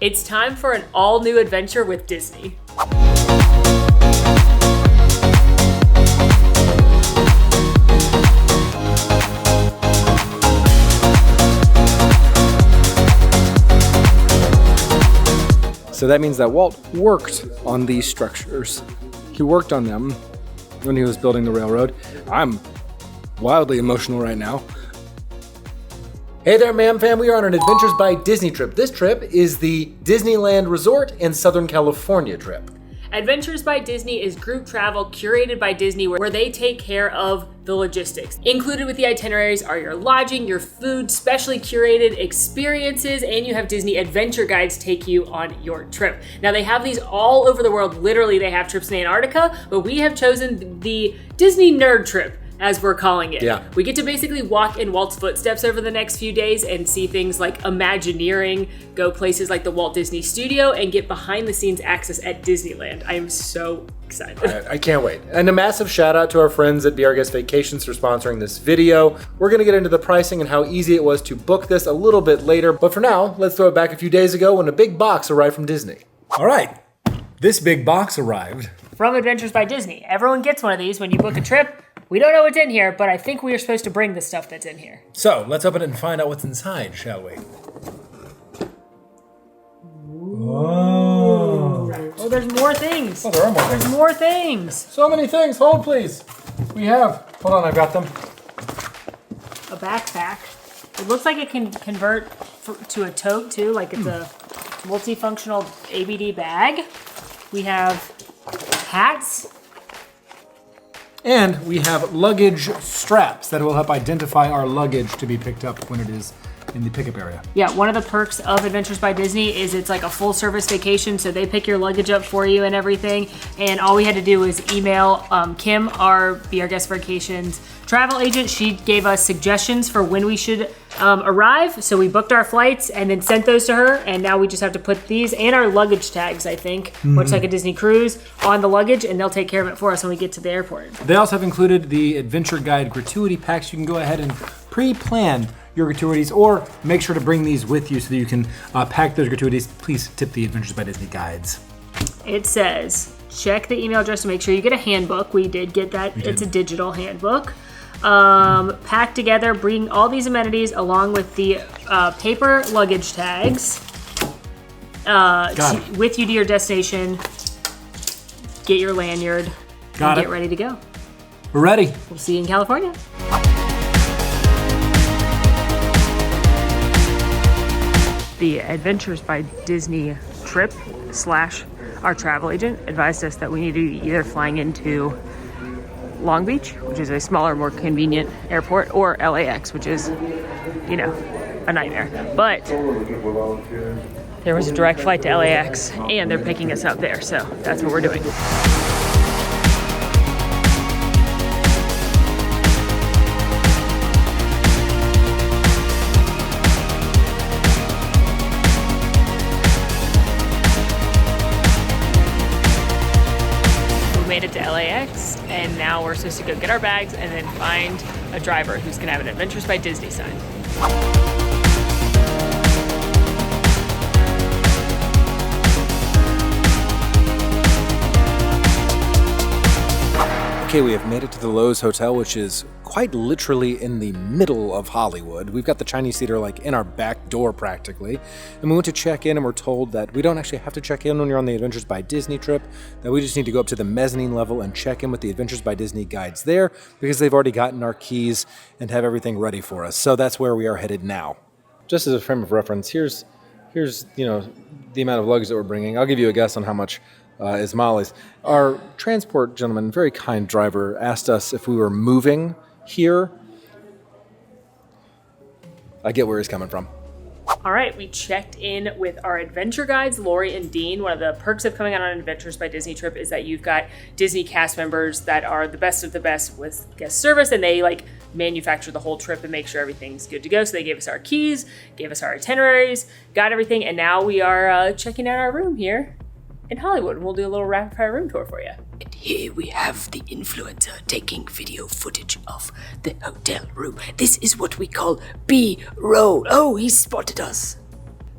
It's time for an all-new adventure with Disney. So that means that Walt worked on these structures. He worked on them when he was building the railroad. I'm wildly emotional right now. Hey there, ma'am fam. We are on an Adventures by Disney trip. This trip is the Disneyland Resort in Southern California trip. Adventures by Disney is group travel curated by Disney where they take care of the logistics. Included with the itineraries are your lodging, your food, specially curated experiences, and you have Disney adventure guides take you on your trip. Now they have these all over the world. Literally, they have trips in Antarctica, but we have chosen the Disney Nerd Trip, as we're calling it. Yeah. We get to basically walk in Walt's footsteps over the next few days and see things like Imagineering, go places like the Walt Disney Studio, and get behind the scenes access at Disneyland. I am so excited. I can't wait. And a massive shout out to our friends at Be Our Guest Vacations for sponsoring this video. We're gonna get into the pricing and how easy it was to book this a little bit later, but for now, let's throw it back a few days ago when a big box arrived from Disney. All right, this big box arrived. From Adventures by Disney. Everyone gets one of these when you book a trip. We don't know what's in here, but I think we are supposed to bring the stuff that's in here. So let's open it and find out what's inside, shall we? Oh, there's more things. Oh, there are more There's things. more things. So many things. Hold, please. We have. Hold on, I've got them. A backpack. It looks like it can convert to a tote too, like it's a multifunctional ABD bag. We have hats. And we have luggage straps that will help identify our luggage to be picked up when it is in the pickup area. Yeah, one of the perks of Adventures by Disney is it's like a full service vacation, so they pick your luggage up for you and everything. And all we had to do was email Kim, our Be Our Guest Vacations travel agent. She gave us suggestions for when we should arrive. So we booked our flights and then sent those to her. And now we just have to put these and our luggage tags, I think, much like a Disney cruise, on the luggage, and they'll take care of it for us when we get to the airport. They also have included the Adventure Guide gratuity packs. You can go ahead and pre-plan your gratuities or make sure to bring these with you so that you can pack those gratuities. Please tip the Adventures by Disney guides. It says, check the email address to make sure you get a handbook. We did get that. It's a digital handbook. Pack together, bring all these amenities along with the paper luggage tags with you to your destination. Get your lanyard and get ready to go. We're ready. We'll see you in California. The Adventures by Disney trip / our travel agent advised us that we need to be either flying into Long Beach, which is a smaller, more convenient airport, or LAX, which is, you know, a nightmare. But there was a direct flight to LAX, and they're picking us up there, so that's what we're doing. Made it to LAX, and now we're supposed to go get our bags and then find a driver who's gonna have an Adventures by Disney sign. Okay, we have made it to the Lowe's Hotel, which is quite literally in the middle of Hollywood. We've got the Chinese Theater like in our back door practically. And we went to check in and we're told that we don't actually have to check in when you're on the Adventures by Disney trip, that we just need to go up to the mezzanine level and check in with the Adventures by Disney guides there because they've already gotten our keys and have everything ready for us. So that's where we are headed now. Just as a frame of reference, here's the amount of luggage that we're bringing. I'll give you a guess on how much is Molly's. Our transport gentleman, very kind driver, asked us if we were moving here. I get where he's coming from. All right, we checked in with our adventure guides, Lori and Dean. One of the perks of coming out on an Adventures by Disney trip is that you've got Disney cast members that are the best of the best with guest service, and they like manufacture the whole trip and make sure everything's good to go. So they gave us our keys, gave us our itineraries, got everything, and now we are checking out our room here in Hollywood. We'll do a little rapid fire room tour for you. And here we have the influencer taking video footage of the hotel room. This is what we call B-roll. Oh, he spotted us.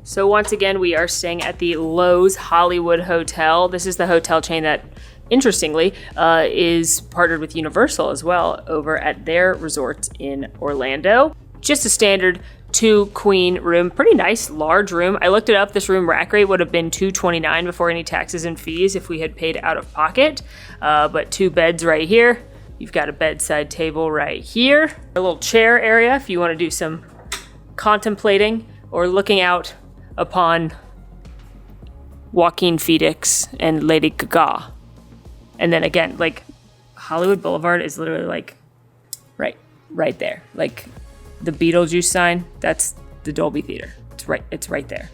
So once again, we are staying at the Lowe's Hollywood Hotel. This is the hotel chain that, interestingly, is partnered with Universal as well over at their resort in Orlando. Just a standard 2-queen room, pretty nice large room. I looked it up. This room rack rate would have been $229 before any taxes and fees if we had paid out of pocket. But 2 beds right here. You've got a bedside table right here. A little chair area if you want to do some contemplating or looking out upon Joaquin Phoenix and Lady Gaga. And then again, like Hollywood Boulevard is literally like right there. Like the Beetlejuice sign, that's the Dolby Theater. It's right there.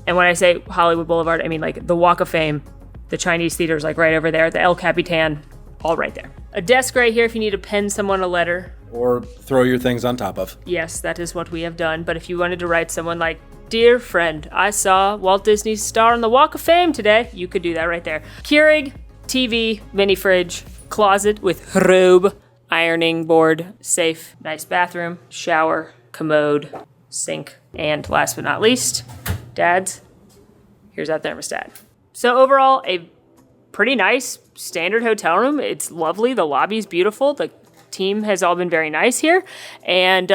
And when I say Hollywood Boulevard, I mean like the Walk of Fame, the Chinese Theatre is like right over there, the El Capitan, all right there. A desk right here if you need to pen someone a letter. Or throw your things on top of. Yes, that is what we have done. But if you wanted to write someone like, "Dear friend, I saw Walt Disney's star on the Walk of Fame today," you could do that right there. Keurig, TV, mini fridge, closet with robe, ironing board, safe, nice bathroom, shower, commode, sink, and last but not least, Dad's, here's our thermostat. So overall, a pretty nice standard hotel room. It's lovely. The lobby's beautiful. The team has all been very nice here. And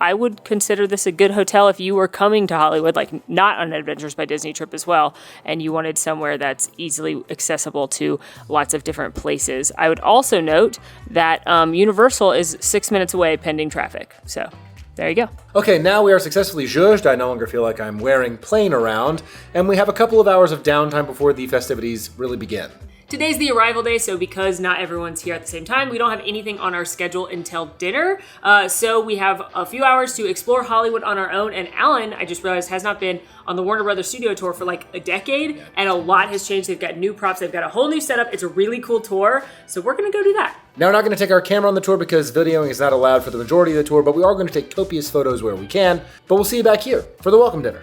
I would consider this a good hotel if you were coming to Hollywood, like not on an Adventures by Disney trip as well, and you wanted somewhere that's easily accessible to lots of different places. I would also note that Universal is 6 minutes away pending traffic. So there you go. Okay, now we are successfully zhuzhed. I no longer feel like I'm wearing plain around, and we have a couple of hours of downtime before the festivities really begin. Today's the arrival day, so because not everyone's here at the same time, we don't have anything on our schedule until dinner. So we have a few hours to explore Hollywood on our own. And Alan, I just realized, has not been on the Warner Brothers studio tour for like a decade, and a lot has changed. They've got new props. They've got a whole new setup. It's a really cool tour. So we're going to go do that. Now, we're not going to take our camera on the tour because videoing is not allowed for the majority of the tour, but we are going to take copious photos where we can. But we'll see you back here for the welcome dinner.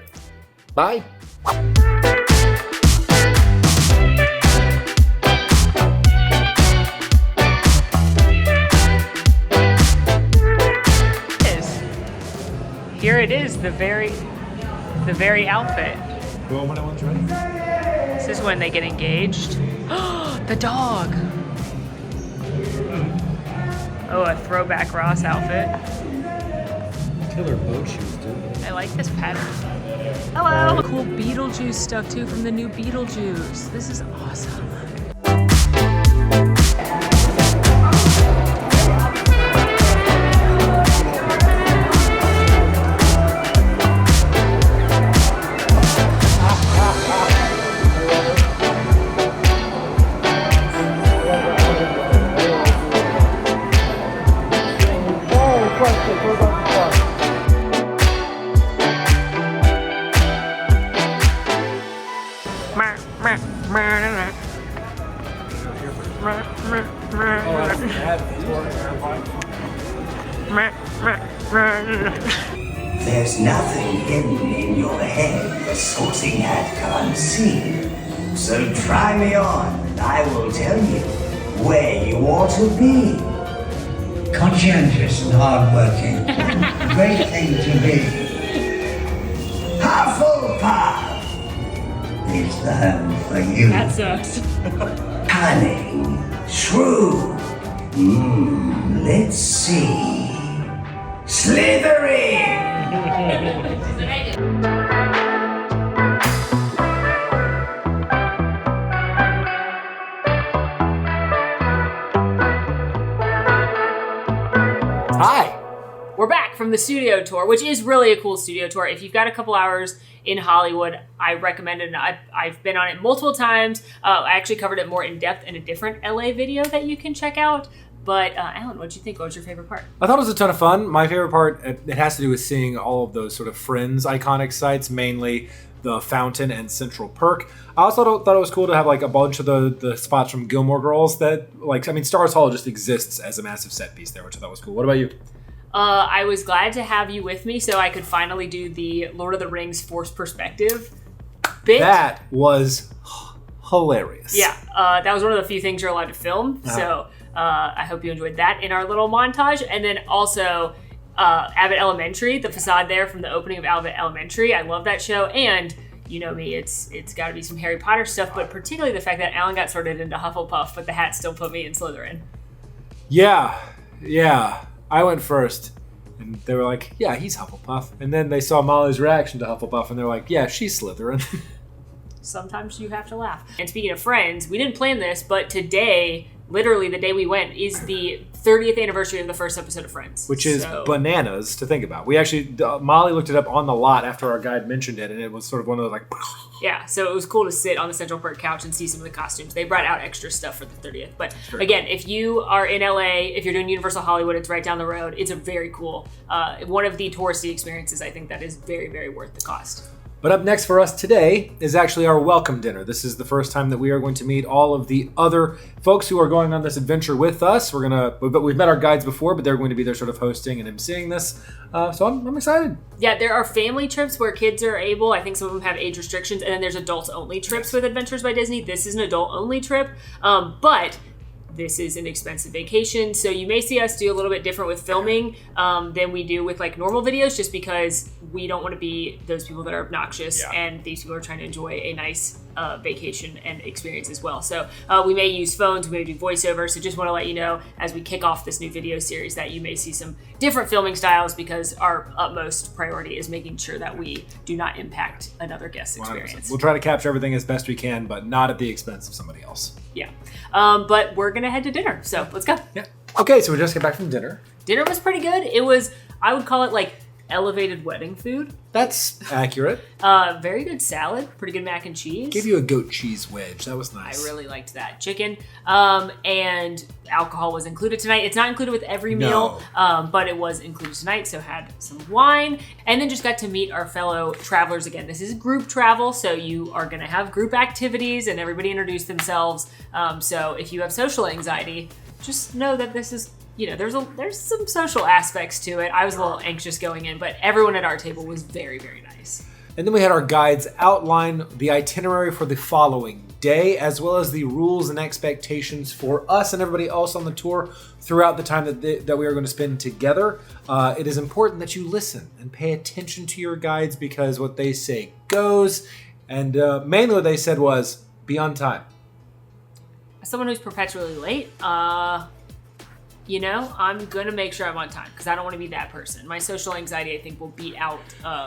Bye. Here it is, the very outfit. Well, when I want to ready. This is when they get engaged. The dog. Oh, a throwback Ross outfit. Killer boat shoes, dude. I like this pattern. Hello. Cool Beetlejuice stuff too from the new Beetlejuice. This is awesome. There's nothing hidden in your head the sorting hat can't see. So try me on, and I will tell you where you ought to be. Conscientious and hardworking. Great thing to be. Hufflepuff is the home for you. That sucks. Cunning, shrewd. Let's see. Slytherin! Hi. We're back from the studio tour, which is really a cool studio tour. If you've got a couple hours in Hollywood, I recommend it. I've been on it multiple times. I actually covered it more in depth in a different LA video that you can check out. But Alan, what did you think? What was your favorite part? I thought it was a ton of fun. My favorite part, it has to do with seeing all of those sort of Friends iconic sites, mainly the Fountain and Central Perk. I also thought it was cool to have like a bunch of the spots from Gilmore Girls that, like, I mean, Stars Hall just exists as a massive set piece there, which I thought was cool. What about you? I was glad to have you with me so I could finally do the Lord of the Rings forced perspective bit. That was hilarious. Yeah, that was one of the few things you're allowed to film. So I hope you enjoyed that in our little montage. And then also, Abbott Elementary, the facade there from the opening of Abbott Elementary. I love that show. And you know me, it's got to be some Harry Potter stuff, but particularly the fact that Alan got sorted into Hufflepuff, but the hat still put me in Slytherin. Yeah. I went first. And they were like, yeah, he's Hufflepuff. And then they saw Molly's reaction to Hufflepuff, and they're like, yeah, she's Slytherin. Sometimes you have to laugh. And speaking of friends, we didn't plan this, but today, literally the day we went, is the 30th anniversary of the first episode of Friends. Which is bananas to think about. We actually, Molly looked it up on the lot after our guide mentioned it, and it was sort of one of those like... Yeah, so it was cool to sit on the Central Park couch and see some of the costumes. They brought out extra stuff for the 30th. But again, if you are in LA, if you're doing Universal Hollywood, it's right down the road. It's a very cool, one of the touristy experiences, I think, that is very, very worth the cost. But up next for us today is actually our welcome dinner. This is the first time that we are going to meet all of the other folks who are going on this adventure with us. We've met our guides before, but they're going to be there sort of hosting and emceeing this. So I'm excited. Yeah, there are family trips where kids are able. I think some of them have age restrictions, and then there's adults-only trips with Adventures by Disney. This is an adult-only trip, but this is an expensive vacation, so you may see us do a little bit different with filming than we do with like normal videos, just because we don't want to be those people that are obnoxious, and these people are trying to enjoy a nice vacation and experience as well. So we may use phones, we may do voiceover, so just want to let you know as we kick off this new video series that you may see some different filming styles, because our utmost priority is making sure that we do not impact another guest's experience. 100%. We'll try to capture everything as best we can, but not at the expense of somebody else. Yeah. But we're going to head to dinner, so let's go. Yeah. Okay, so we just got back from dinner. Dinner was pretty good. It was, I would call it like elevated wedding food. That's accurate. Very good salad, pretty good mac and cheese. Gave you a goat cheese wedge. That was nice. I really liked that. Chicken. And alcohol was included tonight. It's not included with every meal, but it was included tonight, so had some wine. And then just got to meet our fellow travelers again. This is group travel, so you are going to have group activities and everybody introduce themselves. So if you have social anxiety, just know that this is, there's some social aspects to it. I was a little anxious going in, but everyone at our table was very, very nice. And then we had our guides outline the itinerary for the following day, as well as the rules and expectations for us and everybody else on the tour throughout the time that we are going to spend together. It is important that you listen and pay attention to your guides, because what they say goes. And mainly what they said was, be on time. As someone who's perpetually late, I'm going to make sure I'm on time, because I don't want to be that person. My social anxiety, I think, will beat out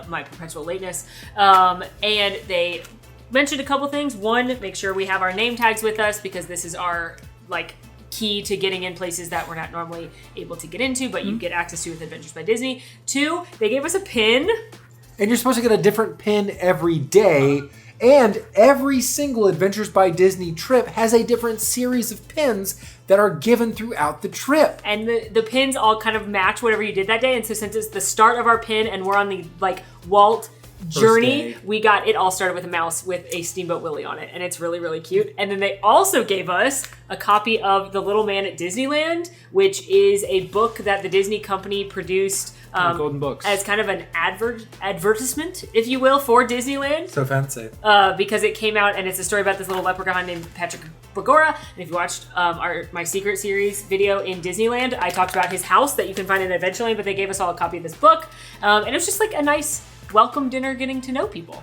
my perpetual lateness. And they mentioned a couple things. One, make sure we have our name tags with us, because this is our key to getting in places that we're not normally able to get into, but you get access to with Adventures by Disney. Two, they gave us a pin. And you're supposed to get a different pin every day. And every single Adventures by Disney trip has a different series of pins that are given throughout the trip. And the pins all kind of match whatever you did that day. And so since it's the start of our pin and we're on the Walt journey, we got it all started with a mouse with a Steamboat Willie on it. And it's really, really cute. And then they also gave us a copy of The Little Man at Disneyland, which is a book that the Disney company produced Golden Books. As kind of an advertisement, if you will, for Disneyland. So fancy. Because it came out, and it's a story about this little leprechaun named Patrick Bagora. And if you watched My Secret Series video in Disneyland, I talked about his house that you can find in Adventureland, but they gave us all a copy of this book. And it was just like a nice welcome dinner getting to know people.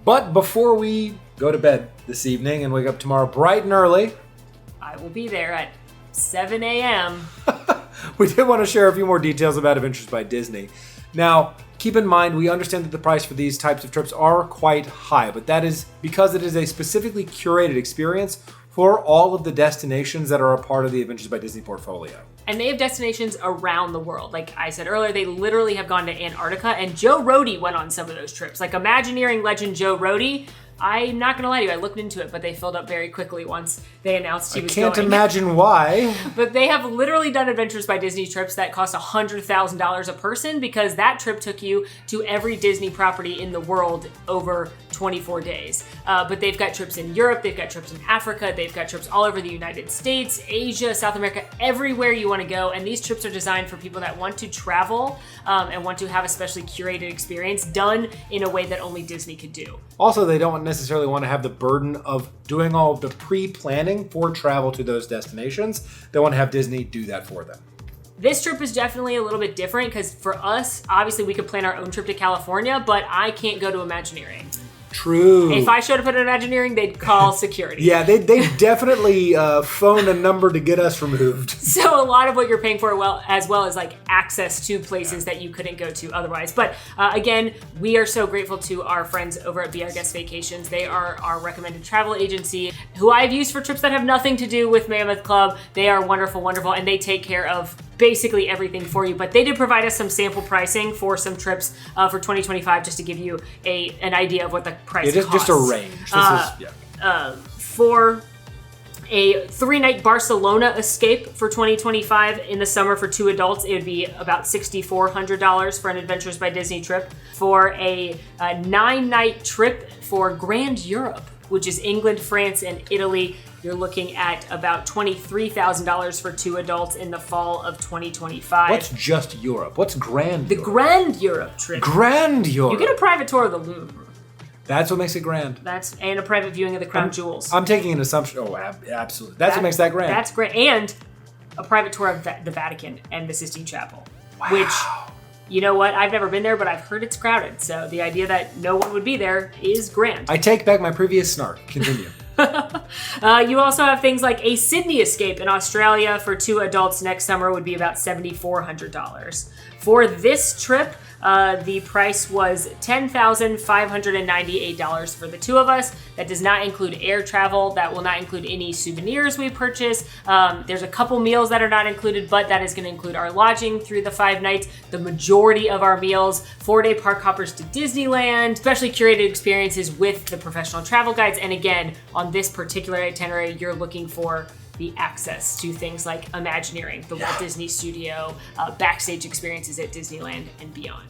But before we go to bed this evening and wake up tomorrow bright and early, I will be there at 7 a.m. We did want to share a few more details about Adventures by Disney. Now, keep in mind, we understand that the price for these types of trips are quite high, but that is because it is a specifically curated experience for all of the destinations that are a part of the Adventures by Disney portfolio. And they have destinations around the world. Like I said earlier, they literally have gone to Antarctica, and Joe Rohde went on some of those trips. Like Imagineering legend Joe Rohde, I'm not going to lie to you, I looked into it, but they filled up very quickly once they announced he was going. I can't imagine why. But they have literally done Adventures by Disney trips that cost $100,000 a person, because that trip took you to every Disney property in the world over 24 days. But they've got trips in Europe, they've got trips in Africa, they've got trips all over the United States, Asia, South America, everywhere you want to go. And these trips are designed for people that want to travel and want to have a specially curated experience done in a way that only Disney could do. Also, they don't necessarily want to have the burden of doing all of the pre-planning for travel to those destinations. They want to have Disney do that for them. This trip is definitely a little bit different because for us, obviously we could plan our own trip to California, but I can't go to Imagineering. True. If I showed up at Imagineering, they'd call security. Yeah, they definitely phoned a number to get us removed. So a lot of what you're paying for as well as like access to places that you couldn't go to otherwise. But again, we are so grateful to our friends over at Be Our Guest Vacations. They are our recommended travel agency who I've used for trips that have nothing to do with Mammoth Club. They are wonderful, wonderful, and they take care of basically everything for you. But they did provide us some sample pricing for some trips for 2025 just to give you an idea of what the price costs. Just a range. For a 3-night Barcelona escape for 2025 in the summer for 2 adults, it would be about $6,400 for an Adventures by Disney trip. For a 9-night trip for Grand Europe, which is England, France, and Italy, you're looking at about $23,000 for 2 adults in the fall of 2025. What's just Europe? What's Grand Europe? The Grand Europe trip. Grand Europe. You get a private tour of the Louvre. That's what makes it grand. And a private viewing of the Crown Jewels. I'm taking an assumption. Oh, absolutely. That's what makes that grand. That's great. And a private tour of the Vatican and the Sistine Chapel. Wow. Which, you know what? I've never been there, but I've heard it's crowded. So the idea that no one would be there is grand. I take back my previous snark. Continue. You also have things like a Sydney escape in Australia for 2 adults next summer would be about $7,400. For this trip, the price was $10,598 for the 2 of us. That does not include air travel. That will not include any souvenirs we purchase. There's a couple meals that are not included, but that is going to include our lodging through the 5 nights, the majority of our meals, 4-day park hoppers to Disneyland, specially curated experiences with the professional travel guides. And again, on this particular itinerary, you're looking for the access to things like Imagineering, the Walt Disney Studio, backstage experiences at Disneyland, and beyond.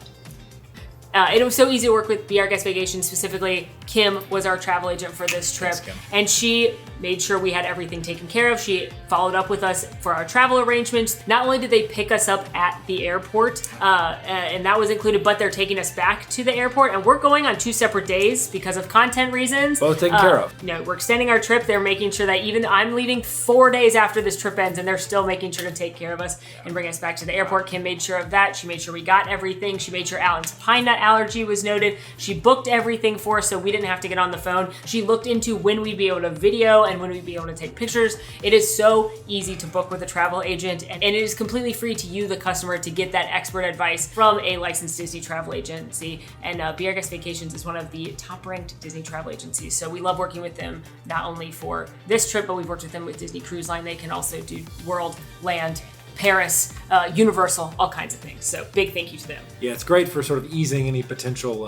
It was so easy to work with Be Our Guest Vacations. Specifically, Kim was our travel agent for this trip. Thanks, Kim. And she made sure we had everything taken care of. She followed up with us for our travel arrangements. Not only did they pick us up at the airport, and that was included, but they're taking us back to the airport. And we're going on 2 separate days because of content reasons. Both taken care of. We're extending our trip. They're making sure that even I'm leaving 4 days after this trip ends, and they're still making sure to take care of us and bring us back to the airport. Kim made sure of that. She made sure we got everything. She made sure Alan's pine nut allergy was noted. She booked everything for us so we didn't have to get on the phone. She looked into when we'd be able to video and when we'd be able to take pictures. It is so easy to book with a travel agent, and it is completely free to you, the customer, to get that expert advice from a licensed Disney travel agency. And Be Our Guest Vacations is one of the top-ranked Disney travel agencies. So we love working with them, not only for this trip, but we've worked with them with Disney Cruise Line. They can also do World, Land, Paris, Universal, all kinds of things. So big thank you to them. Yeah, it's great for sort of easing any potential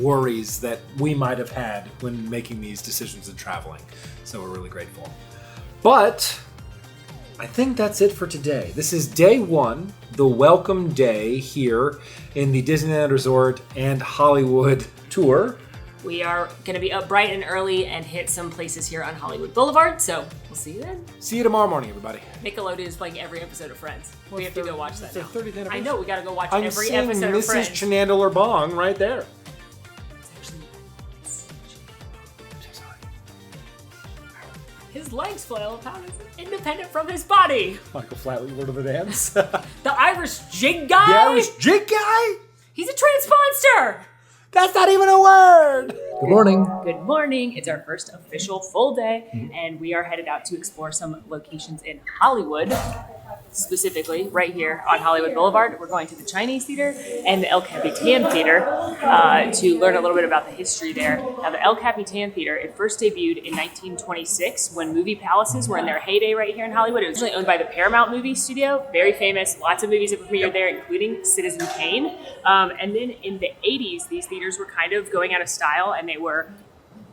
worries that we might have had when making these decisions and traveling. So we're really grateful. But I think that's it for today. This is day 1, the welcome day here in the Disneyland Resort and Hollywood tour. We are going to be up bright and early and hit some places here on Hollywood Boulevard, so we'll see you then. See you tomorrow morning, everybody. Nickelodeon is playing every episode of Friends. We have to go watch that It's their now. 30th anniversary. I know, we got to go watch I'm every seeing episode of Mrs. Friends. Chenandler Bong right there. His legs flail about is independent from his body. Michael Flatley, Lord of the Dance. The Irish jig guy? The Irish jig guy? He's a transponster! That's not even a word! Good morning. Good morning. It's our first official full day, and we are headed out to explore some locations in Hollywood. Specifically, right here on Hollywood Boulevard, we're going to the Chinese Theatre and the El Capitan Theatre to learn a little bit about the history there. Now, the El Capitan Theatre, it first debuted in 1926 when movie palaces were in their heyday right here in Hollywood. It was originally owned by the Paramount Movie Studio, very famous. Lots of movies have premiered there, including Citizen Kane. And then in the 80s, these theaters were kind of going out of style, and they were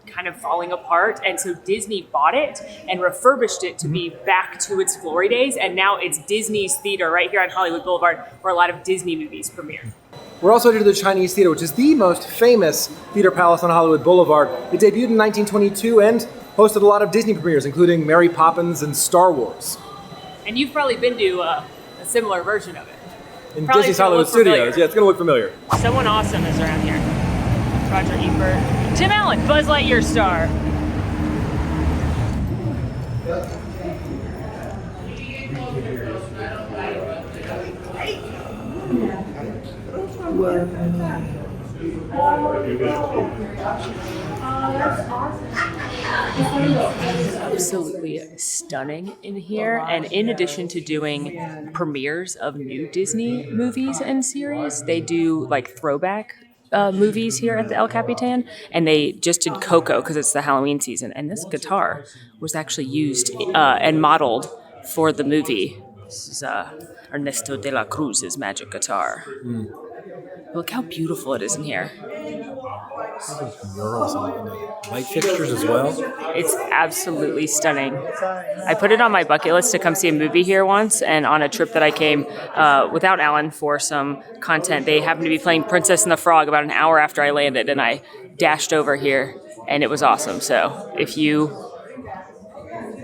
kind of falling apart, and so Disney bought it and refurbished it to be back to its glory days, and now it's Disney's theater right here on Hollywood Boulevard where a lot of Disney movies premiere. We're also headed to the Chinese Theatre, which is the most famous theater palace on Hollywood Boulevard. It debuted in 1922 and hosted a lot of Disney premieres, including Mary Poppins and Star Wars. And you've probably been to a similar version of it. In Probably Disney's gonna Hollywood look familiar. Studios. Yeah, it's going to look familiar. Someone awesome is around here. Roger Ebert. Tim Allen, Buzz Lightyear star. Absolutely stunning in here. And in addition to doing premieres of new Disney movies and series, they do like throwback movies here at the El Capitan, and they just did Coco because it's the Halloween season. And this guitar was actually used and modeled for the movie. This is Ernesto de la Cruz's magic guitar. Look how beautiful it is in here. Those murals and light fixtures as well. It's absolutely stunning. I put it on my bucket list to come see a movie here once, and on a trip that I came without Alan for some content, they happened to be playing Princess and the Frog about an hour after I landed, and I dashed over here, and it was awesome. So if you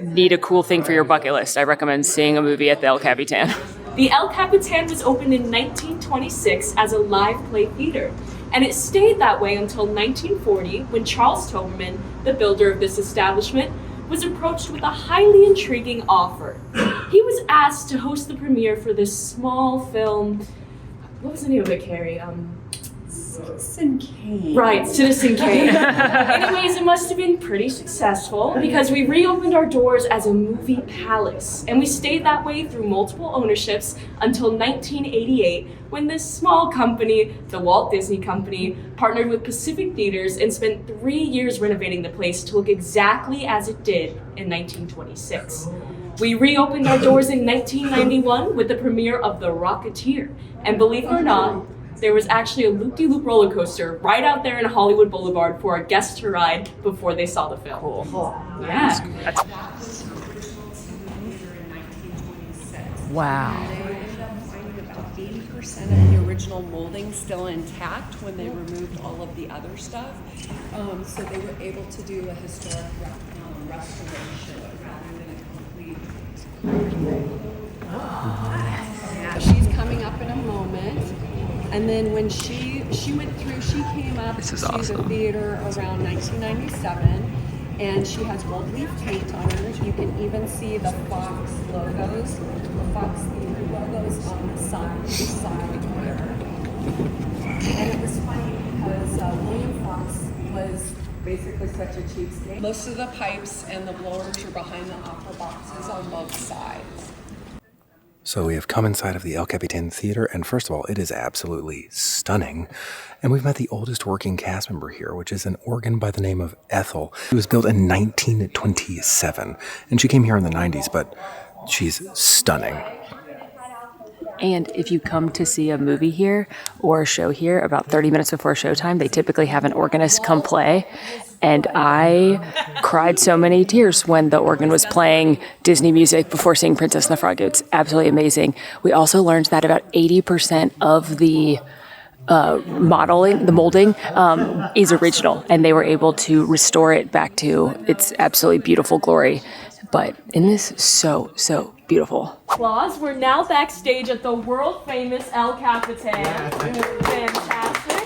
need a cool thing for your bucket list, I recommend seeing a movie at the El Capitan. The El Capitan was opened in 1926 as a live play theater, and it stayed that way until 1940 when Charles Toberman, the builder of this establishment, was approached with a highly intriguing offer. He was asked to host the premiere for this small film. What was the name of it, Carrie? Citizen Kane. Right, Citizen Kane. Anyways, it must have been pretty successful because we reopened our doors as a movie palace, and we stayed that way through multiple ownerships until 1988 when this small company, the Walt Disney Company, partnered with Pacific Theatres and spent 3 years renovating the place to look exactly as it did in 1926. We reopened our doors in 1991 with the premiere of The Rocketeer, and believe it or not, there was actually a loop-de-loop roller coaster right out there in Hollywood Boulevard for our guests to ride before they saw the film. Cool. Yeah. Wow. They ended up finding about 80% of the original molding still intact when they removed all of the other stuff. So they were able to do a historic restoration rather than a complete. Yeah, she's coming up in a moment. And then when she went through, she came up to the theater around 1997, and she has gold leaf paint on her. You can even see the Fox logos, the Fox theater logos on the side here. And it was funny because William Fox was basically such a cheapskate. Most of the pipes and the blowers are behind the opera boxes on both sides. So we have come inside of the El Capitan Theater, and first of all, it is absolutely stunning. And we've met the oldest working cast member here, which is an organ by the name of Ethel. It was built in 1927, and she came here in the 90s, but she's stunning. And if you come to see a movie here or a show here about 30 minutes before showtime, they typically have an organist come play. And I cried so many tears when the organ was playing Disney music before seeing Princess and the Frog. It's absolutely amazing. We also learned that about 80% of the molding is original, and they were able to restore it back to its absolutely beautiful glory. But in this, so beautiful. Applause. We're now backstage at the world famous El Capitan. Fantastic.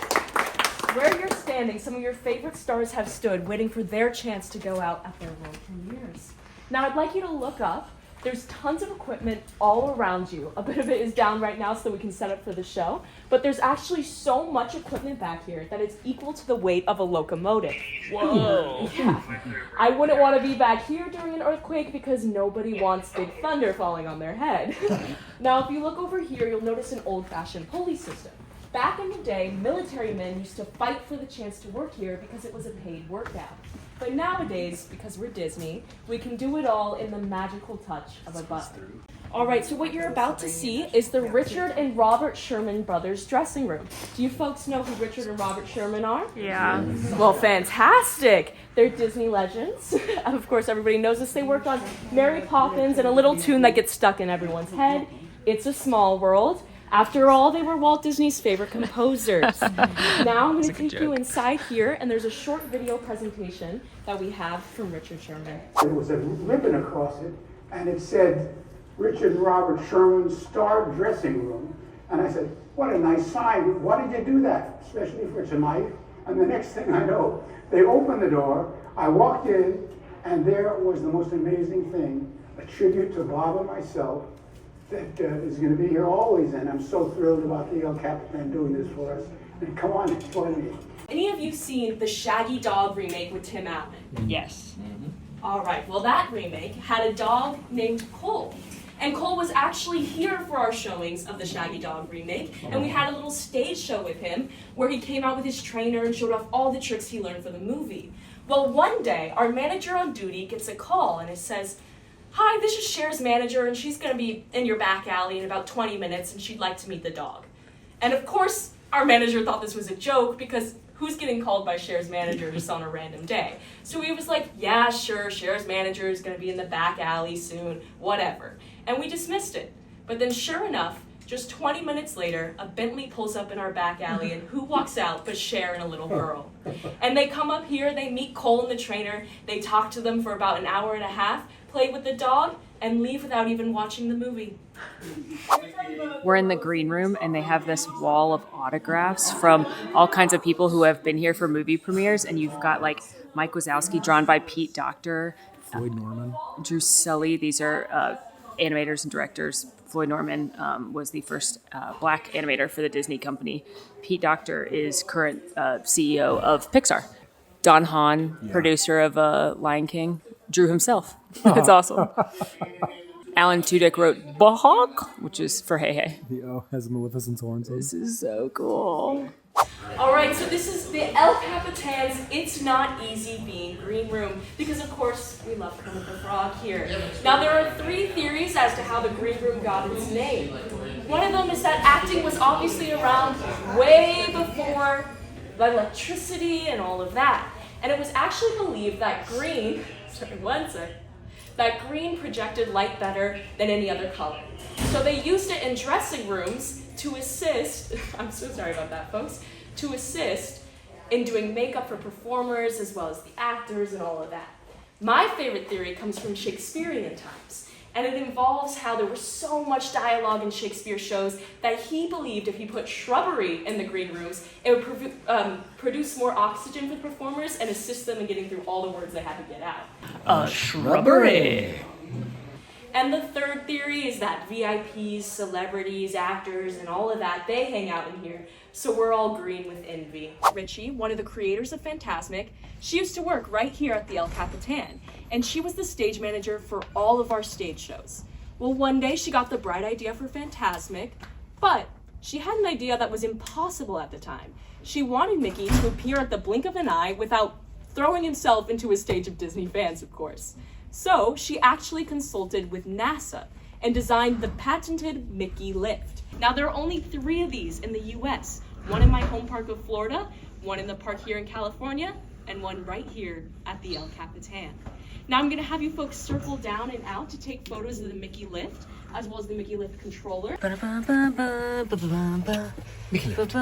Where you're standing, some of your favorite stars have stood waiting for their chance to go out at their world premieres. Now I'd like you to look up. There's tons of equipment all around you. A bit of it is down right now so that we can set up for the show, but there's actually so much equipment back here that it's equal to the weight of a locomotive. Whoa! Yeah. I wouldn't want to be back here during an earthquake because nobody wants big thunder falling on their head. Now if you look over here, you'll notice an old-fashioned pulley system. Back in the day, military men used to fight for the chance to work here because it was a paid workout. But nowadays, because we're Disney, we can do it all in the magical touch of a button. All right, so what you're about to see is the Richard and Robert Sherman brothers dressing room. Do you folks know who Richard and Robert Sherman are? Yeah. Well, fantastic. They're Disney legends. Of course, everybody knows this. They worked on Mary Poppins and a little tune that gets stuck in everyone's head, It's a Small World. After all, they were Walt Disney's favorite composers. Now I'm going to take you inside here, and there's a short video presentation that we have from Richard Sherman. There was a ribbon across it, and it said, Richard and Robert Sherman's Star Dressing Room. And I said, what a nice sign. Why did you do that, especially for tonight? And the next thing I know, they opened the door, I walked in, and there was the most amazing thing, a tribute to Bob and myself, that is going to be here always, and I'm so thrilled about the El Capitan doing this for us. And come on, join me. Any of you seen the Shaggy Dog remake with Tim Allen? Yes. All right, well that remake had a dog named Cole. And Cole was actually here for our showings of the Shaggy Dog remake, and we had a little stage show with him where he came out with his trainer and showed off all the tricks he learned for the movie. Well, one day, our manager on duty gets a call and it says, "Hi, this is Cher's manager, and she's gonna be in your back alley in about 20 minutes, and she'd like to meet the dog." And of course, our manager thought this was a joke because who's getting called by Cher's manager just on a random day? So he was like, "Yeah, sure, Cher's manager is gonna be in the back alley soon, whatever." And we dismissed it. But then sure enough, just 20 minutes later, a Bentley pulls up in our back alley, and who walks out but Cher and a little girl? And they come up here, they meet Cole and the trainer, they talk to them for about an hour and a half, play with the dog, and leave without even watching the movie. We're in the green room, and they have this wall of autographs from all kinds of people who have been here for movie premieres. And you've got like Mike Wazowski, drawn by Pete Docter, Floyd Norman. Drew Sully. These are animators and directors. Floyd Norman was the first black animator for the Disney company. Pete Docter is current CEO of Pixar. Don Hahn, producer of Lion King, drew himself. That's awesome. Alan Tudyk wrote Bahawk, which is for Hey Hey. The O has Maleficent's horns. This is so cool. All right, so this is the El Capitan's It's Not Easy Being Green Room, because of course we love Kermit the Frog here. Now there are 3 theories as to how the green room got its name. One of them is that acting was obviously around way before electricity and all of that. And it was actually believed that green projected light better than any other color. So they used it in dressing rooms to assist, I'm so sorry about that, folks, to assist in doing makeup for performers as well as the actors and all of that. My favorite theory comes from Shakespearean times, and it involves how there was so much dialogue in Shakespeare shows that he believed if he put shrubbery in the green rooms, it would produce more oxygen for the performers and assist them in getting through all the words they had to get out. Shrubbery. And the third theory is that VIPs, celebrities, actors, and all of that, they hang out in here, so we're all green with envy. Richie, one of the creators of Fantasmic, she used to work right here at the El Capitan, and she was the stage manager for all of our stage shows. Well, one day she got the bright idea for Fantasmic, but she had an idea that was impossible at the time. She wanted Mickey to appear at the blink of an eye without throwing himself into a stage of Disney fans, of course. So she actually consulted with NASA and designed the patented Mickey lift. Now there are only 3 of these in the US, one in my home park of Florida, one in the park here in California, and one right here at the El Capitan. Now I'm gonna have you folks circle down and out to take photos of the Mickey lift, as well as the Mickey lift controller. Mickey lift.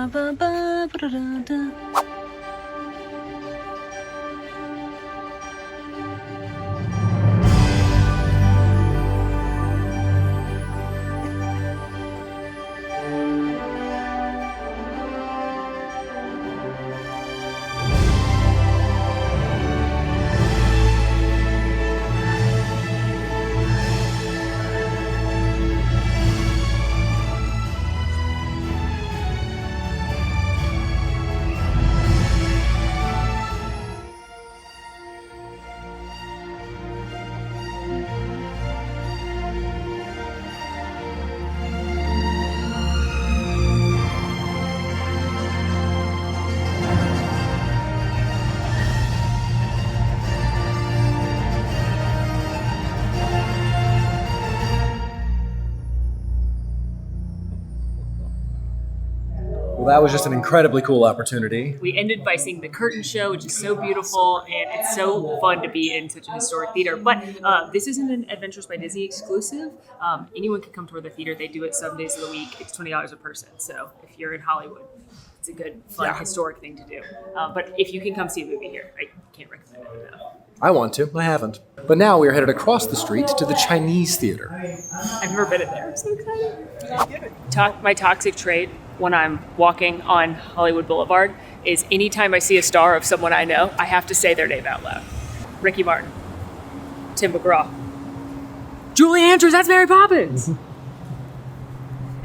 Well, that was just an incredibly cool opportunity. We ended by seeing the curtain show, which is so beautiful, and it's so fun to be in such a historic theater. But this isn't an Adventures by Disney exclusive. Anyone can come tour the theater. They do it 7 days of the week. It's $20 a person. So if you're in Hollywood, it's a good, fun, historic thing to do. But if you can come see a movie here, I can't recommend it enough. I want to. I haven't. But now we are headed across the street to the Chinese Theatre. I've never been in there. I'm so excited. My toxic trait when I'm walking on Hollywood Boulevard is anytime I see a star of someone I know, I have to say their name out loud. Ricky Martin, Tim McGraw, Julie Andrews, that's Mary Poppins.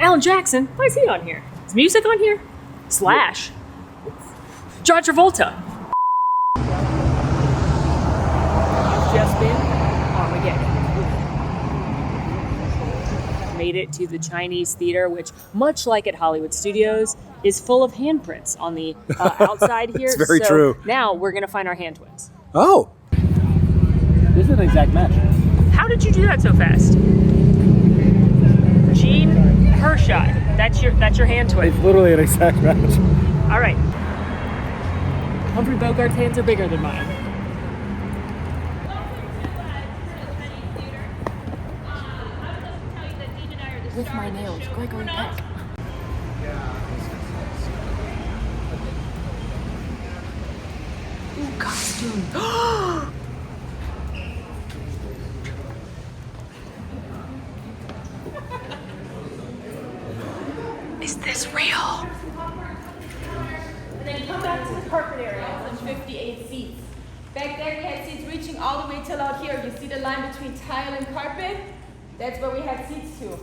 Alan Jackson? Why is he on here? Is music on here? Slash. John Travolta. You've just been Armageddon. Made it to the Chinese Theater, which, much like at Hollywood Studios, is full of handprints on the outside here. It's very true. Now we're going to find our hand twins. Oh! This is an exact match. How did you do that so fast? Gene Hershot. That's your hand twin. It's literally an exact match. All right. Humphrey Bogart's hands are bigger than mine. With my nails, Gregory Peck. Ooh, costume. Is this real? And then come back to the carpet area. It's 58 seats. Back there we had seats reaching all the way till out here. You see the line between tile and carpet? That's where we had seats too.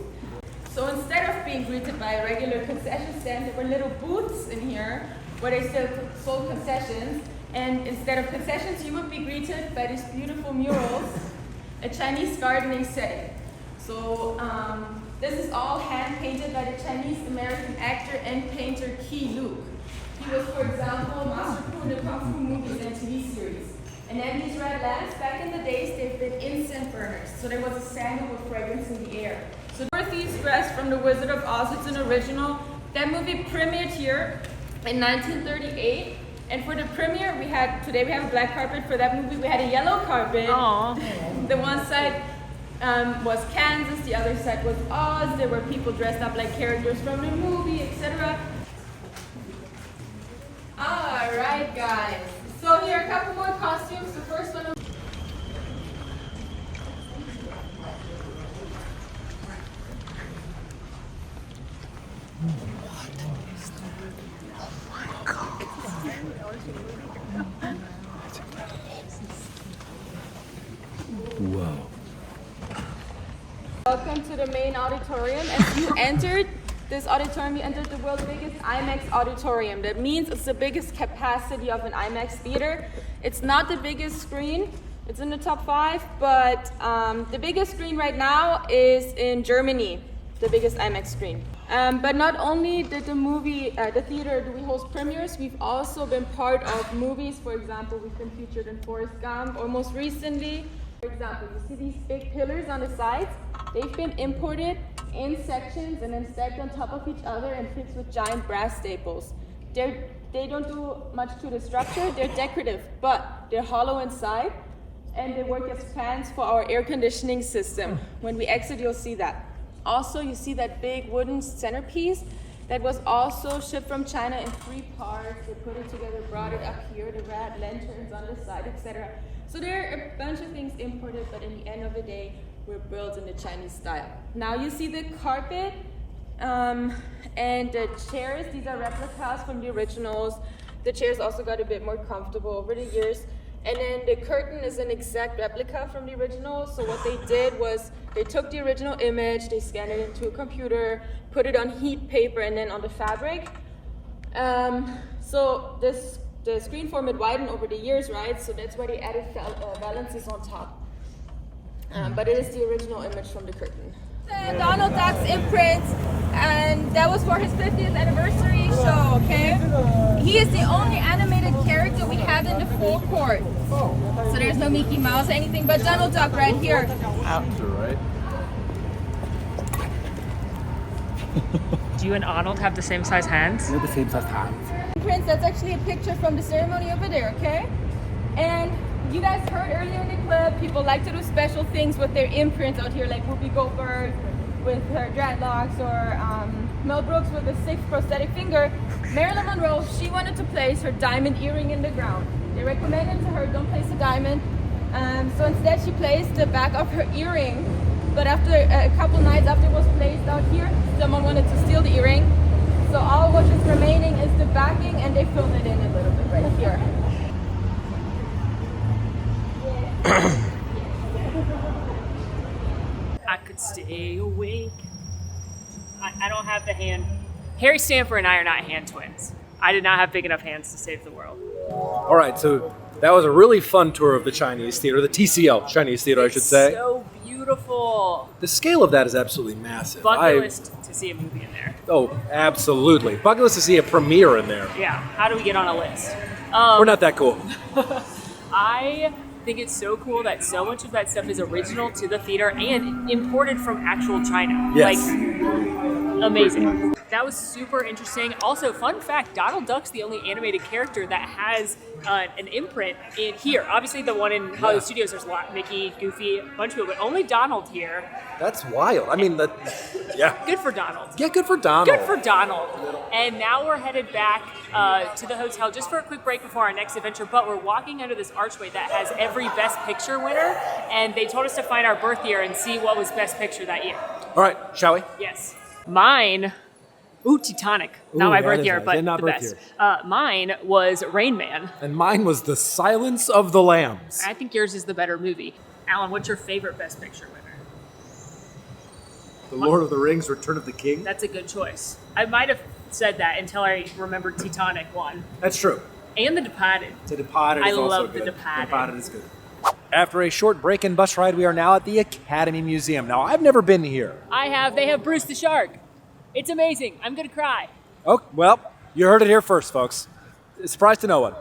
So instead of being greeted by a regular concession stand, there were little booths in here where they still sold concessions. And instead of concessions, you would be greeted by these beautiful murals, a Chinese gardening setting. So this is all hand painted by the Chinese American actor and painter Key Luke. He was, for example, Master Fu in the Kung Fu movies and TV series. And then these red lamps, back in the days, they've been incense burners. So there was a sandalwood fragrance in the air. So Dorothy's dress from The Wizard of Oz, it's an original. That movie premiered here in 1938. And for the premiere, today we have a black carpet. For that movie, we had a yellow carpet. Aww. The one side was Kansas, the other side was Oz. There were people dressed up like characters from the movie, etc. All right, guys. So here are a couple more costumes. The first one. Whoa. Welcome to the main auditorium. As you entered this auditorium, you entered the world's biggest IMAX auditorium. That means it's the biggest capacity of an IMAX theater. It's not the biggest screen. It's in the top 5, but the biggest screen right now is in Germany, the biggest IMAX screen. But not only did the theater, do we host premieres, we've also been part of movies. For example, we've been featured in Forrest Gump, or most recently, for example, you see these big pillars on the sides? They've been imported in sections and then stacked on top of each other and fixed with giant brass staples. They don't do much to the structure, they're decorative, but they're hollow inside and they work as fans for our air conditioning system. When we exit, you'll see that. Also, you see that big wooden centerpiece that was also shipped from China in 3 parts. They put it together, brought it up here, the red lanterns on the side, etc. So there are a bunch of things imported, but in the end of the day, we're built in the Chinese style. Now you see the carpet and the chairs. These are replicas from the originals. The chairs also got a bit more comfortable over the years. And then the curtain is an exact replica from the original. So what they did was they took the original image, they scanned it into a computer, put it on heat paper and then on the fabric. So the screen form had widened over the years, right? So that's why they added valances on top. But it is the original image from the curtain. Donald Duck's imprint, and that was for his 50th anniversary show, okay? He is the only animated character we have in the forecourt. So there's no Mickey Mouse or anything, but Donald Duck right here. After, right? Do you and Arnold have the same size hands? They're the same size hands. Prince, that's actually a picture from the ceremony over there, okay? And you guys heard earlier in the clip, people like to do special things with their imprints out here, like Whoopi Goldberg with her dreadlocks, or Mel Brooks with a 6th prosthetic finger. Marilyn Monroe, she wanted to place her diamond earring in the ground. They recommended to her, don't place a diamond. So instead she placed the back of her earring. But after a couple nights after it was placed out here, someone wanted to steal the earring. So all what is remaining is the backing, and they filled it in a little bit right here. I could stay awake. I don't have the hand. Harry Stamper and I are not hand twins. I did not have big enough hands to save the world. All right, so that was a really fun tour of the Chinese Theatre, the TCL Chinese Theatre, I should say. So beautiful. The scale of that is absolutely massive. Bucket list to see a movie in there. Oh, absolutely. Bucket list to see a premiere in there. Yeah. How do we get on a list? We're not that cool. I think it's so cool that so much of that stuff is original to the theater and imported from actual China. Yes. Like, amazing. That was super interesting. Also, fun fact, Donald Duck's the only animated character that has an imprint in here. Obviously, the one in Hollywood Studios, there's a lot, Mickey, Goofy, a bunch of people, but only Donald here. That's wild. I mean, yeah. Good for Donald. Yeah, good for Donald. Good for Donald. And now we're headed back to the hotel just for a quick break before our next adventure, but we're walking under this archway that has every Best Picture winner, and they told us to find our birth year and see what was Best Picture that year. All right, shall we? Yes. Mine... Ooh, Titanic. Not my birth year, but not the birth best. year. Mine was Rain Man. And mine was The Silence of the Lambs. I think yours is the better movie. Alan, what's your favorite Best Picture winner? The Lord of the Rings, Return of the King. That's a good choice. I might have said that until I remembered Titanic won. That's true. And The Departed. The Departed is also love good. The Departed. The Departed is good. After a short break and bus ride, we are now at the Academy Museum. Now, I've never been here. I have. They have Bruce the Shark. It's amazing. I'm going to cry. Oh, well, you heard it here first, folks. Surprise to no one.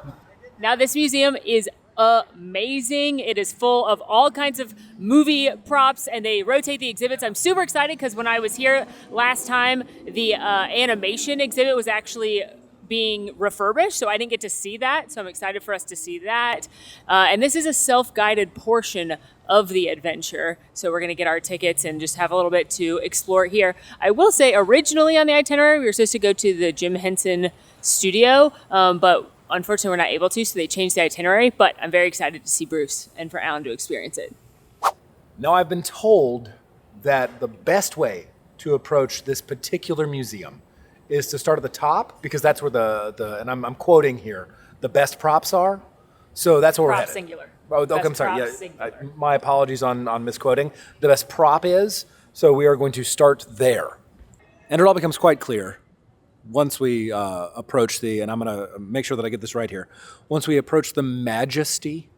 Now, this museum is amazing. It is full of all kinds of movie props, and they rotate the exhibits. I'm super excited because when I was here last time, the animation exhibit was actually being refurbished, so I didn't get to see that. So I'm excited for us to see that. And this is a self-guided portion of the adventure. So we're going to get our tickets and just have a little bit to explore here. I will say originally on the itinerary, we were supposed to go to the Jim Henson studio, but unfortunately we're not able to, so they changed the itinerary. But I'm very excited to see Bruce and for Alan to experience it. Now, I've been told that the best way to approach this particular museum is to start at the top, because that's where and I'm quoting here, the best props are. So that's where we're headed. Singular. Oh, okay, Best I'm sorry. prop, Yeah, my apologies on misquoting. The best prop is, so we are going to start there. And it all becomes quite clear once we approach and I'm going to make sure that I get this right here, once we approach the majesty,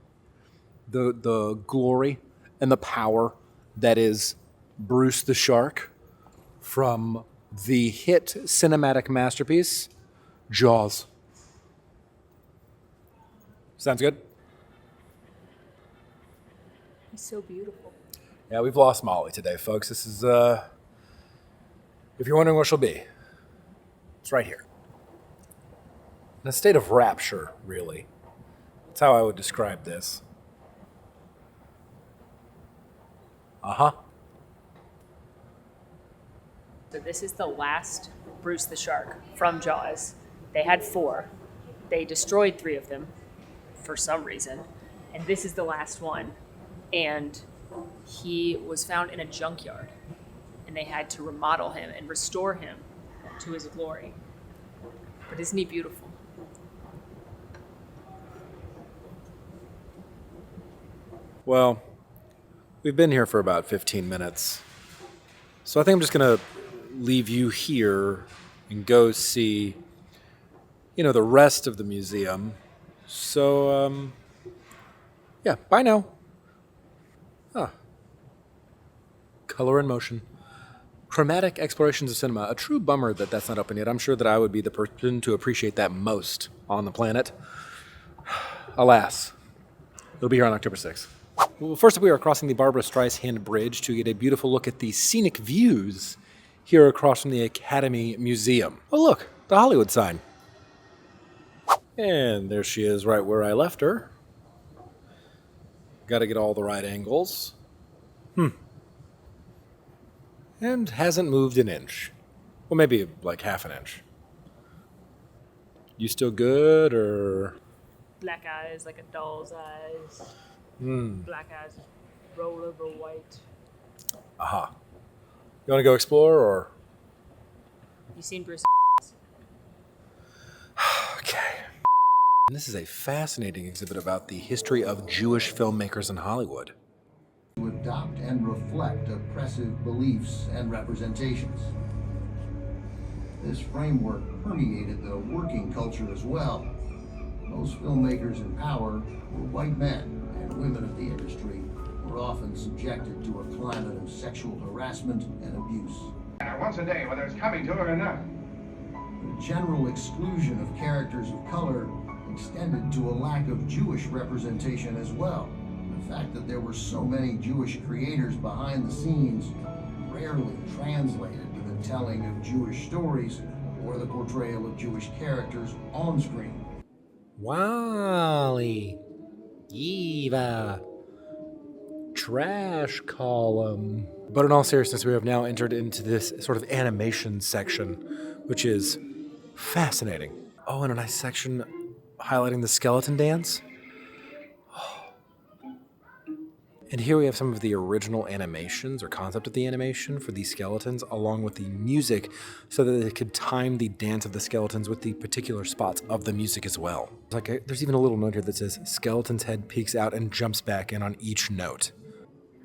the glory, and the power that is Bruce the Shark from the hit cinematic masterpiece, Jaws. Sounds good? He's so beautiful. Yeah, we've lost Molly today, folks. This is, if you're wondering where she'll be, it's right here. In a state of rapture, really. That's how I would describe this. Uh-huh. So this is the last Bruce the Shark from Jaws. They had 4. They destroyed 3 of them for some reason. And this is the last one. And he was found in a junkyard. And they had to remodel him and restore him to his glory. But isn't he beautiful? Well, we've been here for about 15 minutes. So I think I'm just going to leave you here and go see, the rest of the museum. So, yeah, bye now. Color and Motion. Chromatic Explorations of Cinema. A true bummer that that's not open yet. I'm sure that I would be the person to appreciate that most on the planet. Alas, it'll be here on October 6th. Well, first up, we are crossing the Barbara Streisand Bridge to get a beautiful look at the scenic views here across from the Academy Museum. Oh, look, the Hollywood sign. And there she is right where I left her. Got to get all the right angles. And hasn't moved an inch. Well, maybe like half an inch. You still good, or? Black eyes like a doll's eyes. Black eyes roll over white. Aha. You want to go explore, or? You seen Bruce? Okay. This is a fascinating exhibit about the history of Jewish filmmakers in Hollywood. To adopt and reflect oppressive beliefs and representations. This framework permeated the working culture as well. Most filmmakers in power were white men, and women of the industry were often subjected to a climate of sexual harassment and abuse. Once a day, whether it's coming to it or not. The general exclusion of characters of color extended to a lack of Jewish representation as well. The fact that there were so many Jewish creators behind the scenes rarely translated to the telling of Jewish stories or the portrayal of Jewish characters on screen. Wally. Eva. Trash column. But in all seriousness, we have now entered into this sort of animation section, which is fascinating. Oh, and a nice section highlighting the skeleton dance. Oh. And here we have some of the original animations or concept of the animation for these skeletons, along with the music, so that they could time the dance of the skeletons with the particular spots of the music as well. There's even a little note here that says, skeleton's head peeks out and jumps back in on each note.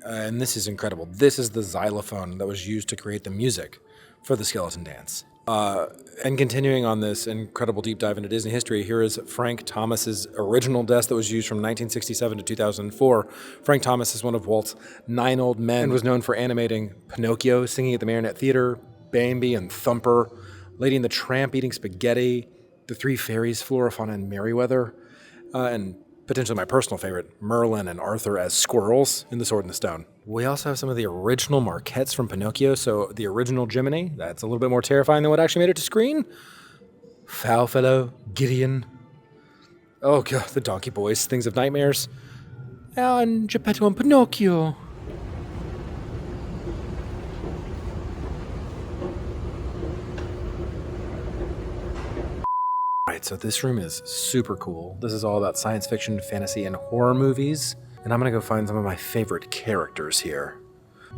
And this is incredible. This is the xylophone that was used to create the music for the skeleton dance. And continuing on this incredible deep dive into Disney history, here is Frank Thomas's original desk that was used from 1967 to 2004. Frank Thomas is one of Walt's 9 old men and was known for animating Pinocchio, Singing at the Marionette Theater, Bambi and Thumper, Lady and the Tramp eating spaghetti, The Three Fairies, Flora, Fauna, and Merryweather, and potentially my personal favorite, Merlin and Arthur as squirrels in The Sword and the Stone. We also have some of the original Marquettes from Pinocchio, so the original Jiminy, that's a little bit more terrifying than what actually made it to screen. Foulfellow, Gideon. Oh god, the Donkey Boys, Things of Nightmares. And Geppetto and Pinocchio. Alright, so this room is super cool. This is all about science fiction, fantasy, and horror movies. And I'm gonna go find some of my favorite characters here.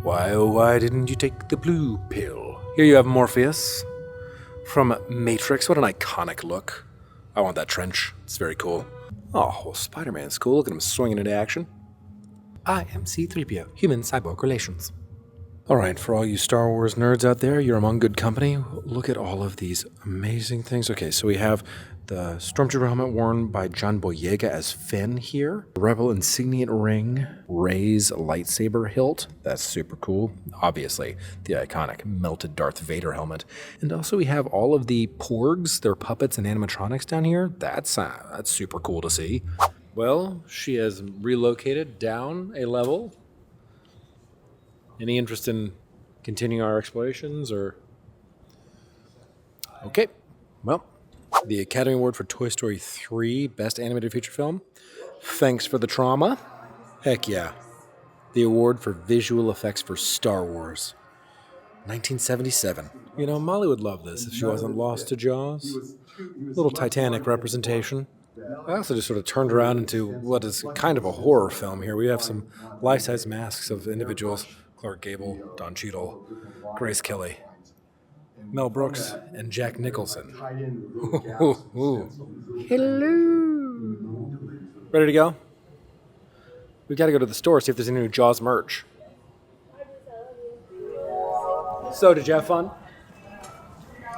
Why, oh why didn't you take the blue pill? Here you have Morpheus from Matrix. What an iconic look. I want that trench. It's very cool. Oh, well, Spider-Man's cool. Look at him swinging into action. I am C-3PO, human-cyborg relations. Alright, for all you Star Wars nerds out there, you're among good company. Look at all of these amazing things. Okay, so we have the Stormtrooper helmet worn by John Boyega as Finn here. Rebel insignia ring, Rey's lightsaber hilt. That's super cool. Obviously, the iconic melted Darth Vader helmet. And also we have all of the Porgs, their puppets and animatronics down here. That's super cool to see. Well, she has relocated down a level. Any interest in continuing our explorations, or? Okay, well, the Academy Award for Toy Story 3 Best Animated Feature Film. Thanks for the trauma. Heck yeah. The award for visual effects for Star Wars. 1977. You know, Molly would love this if she wasn't lost to Jaws. Little Titanic representation. I also just sort of turned around into what is kind of a horror film here. We have some life-size masks of individuals. Clark Gable, Don Cheadle, Grace Kelly, Mel Brooks, and Jack Nicholson. Hello. Ready to go? We've got to go to the store, see if there's any new Jaws merch. So, did you have fun?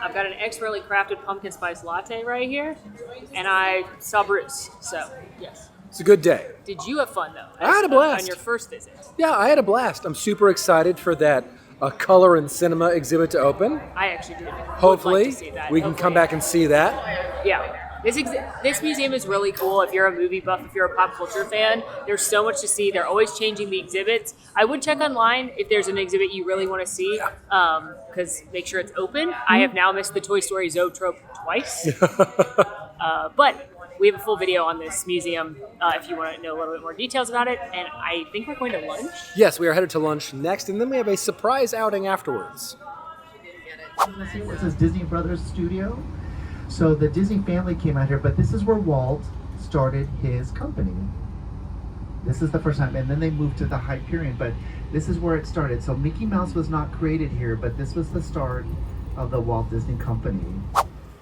I've got an expertly crafted pumpkin spice latte right here, and I saw Bruce, so yes. It's a good day. Did you have fun, though? I had a blast. On your first visit? Yeah, I had a blast. I'm super excited for that color and cinema exhibit to open. I actually did. Hopefully, like to see that. We can come back and see that. Yeah. This museum is really cool if you're a movie buff, if you're a pop culture fan. There's so much to see. They're always changing the exhibits. I would check online if there's an exhibit you really want to see, because make sure it's open. I have now missed the Toy Story Zoetrope twice. But we have a full video on this museum if you want to know a little bit more details about it. And I think we're going to lunch. Yes, we are headed to lunch next, and then we have a surprise outing afterwards. It says Disney Brothers Studio. So the Disney family came out here, but this is where Walt started his company. This is the first time, and then they moved to the Hyperion, but this is where it started. So Mickey Mouse was not created here, but this was the start of the Walt Disney Company.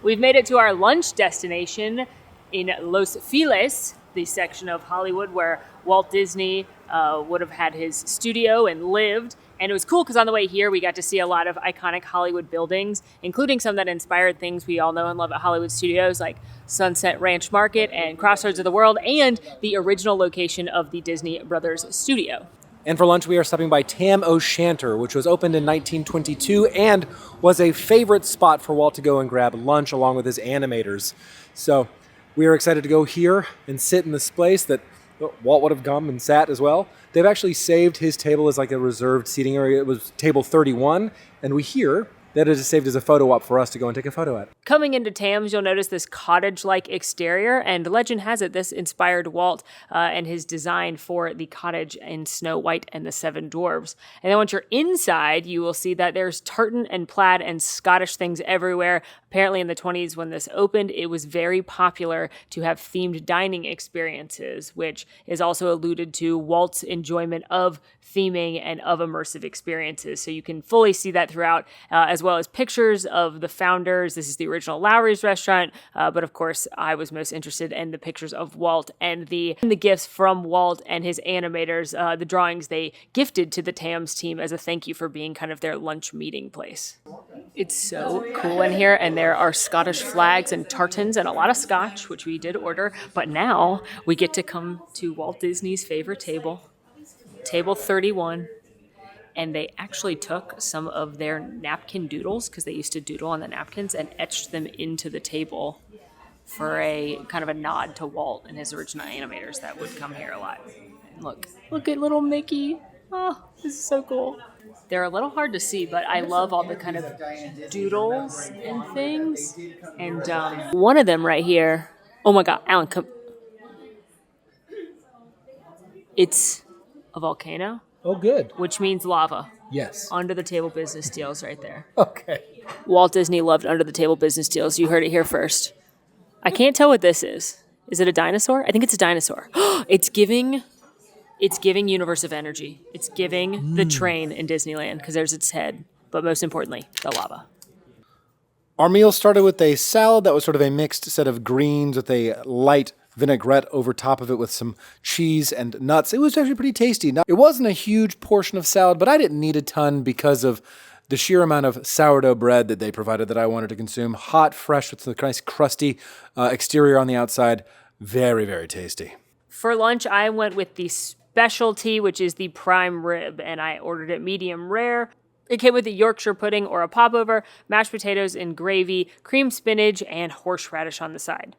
We've made it to our lunch destination in Los Feliz, the section of Hollywood where Walt Disney would have had his studio and lived. And it was cool because on the way here, we got to see a lot of iconic Hollywood buildings, including some that inspired things we all know and love at Hollywood studios, like Sunset Ranch Market and Crossroads of the World, and the original location of the Disney Brothers studio. And for lunch, we are stopping by Tam O'Shanter, which was opened in 1922 and was a favorite spot for Walt to go and grab lunch along with his animators. So we are excited to go here and sit in this place that Walt would have come and sat as well. They've actually saved his table as like a reserved seating area. It was table 31, and we hear that it is saved as a photo op for us to go and take a photo at. Coming into Tam's, you'll notice this cottage-like exterior, and legend has it this inspired Walt and his design for the cottage in Snow White and the Seven Dwarfs. And then once you're inside, you will see that there's tartan and plaid and Scottish things everywhere. Apparently in the 20s when this opened, it was very popular to have themed dining experiences, which is also alluded to Walt's enjoyment of theming and of immersive experiences. So you can fully see that throughout, as well as pictures of the founders. This is the original Lowry's restaurant, but of course I was most interested in the pictures of Walt and the gifts from Walt and his animators, the drawings they gifted to the Tams team as a thank you for being kind of their lunch meeting place. It's so cool in here, and there are Scottish flags and tartans and a lot of scotch, which we did order, but now we get to come to Walt Disney's favorite table, table 31. And they actually took some of their napkin doodles, because they used to doodle on the napkins, and etched them into the table for a kind of a nod to Walt and his original animators that would come here a lot. And look at little Mickey. Oh, this is so cool. They're a little hard to see, but I love all the kind of doodles and things. And one of them right here, oh my God, Alan, come. It's a volcano. Oh, good. Which means lava. Yes. Under the table business deals right there. Okay. Walt Disney loved under the table business deals. You heard it here first. I can't tell what this is. Is it a dinosaur? I think it's a dinosaur. It's giving Universe of Energy. It's giving the train in Disneyland because there's its head. But most importantly, the lava. Our meal started with a salad that was sort of a mixed set of greens with a light vinaigrette over top of it with some cheese and nuts. It was actually pretty tasty. Now, it wasn't a huge portion of salad, but I didn't need a ton because of the sheer amount of sourdough bread that they provided that I wanted to consume. Hot, fresh, with some nice crusty exterior on the outside. Very, very tasty. For lunch, I went with the specialty, which is the prime rib, and I ordered it medium rare. It came with a Yorkshire pudding or a popover, mashed potatoes and gravy, cream spinach, and horseradish on the side.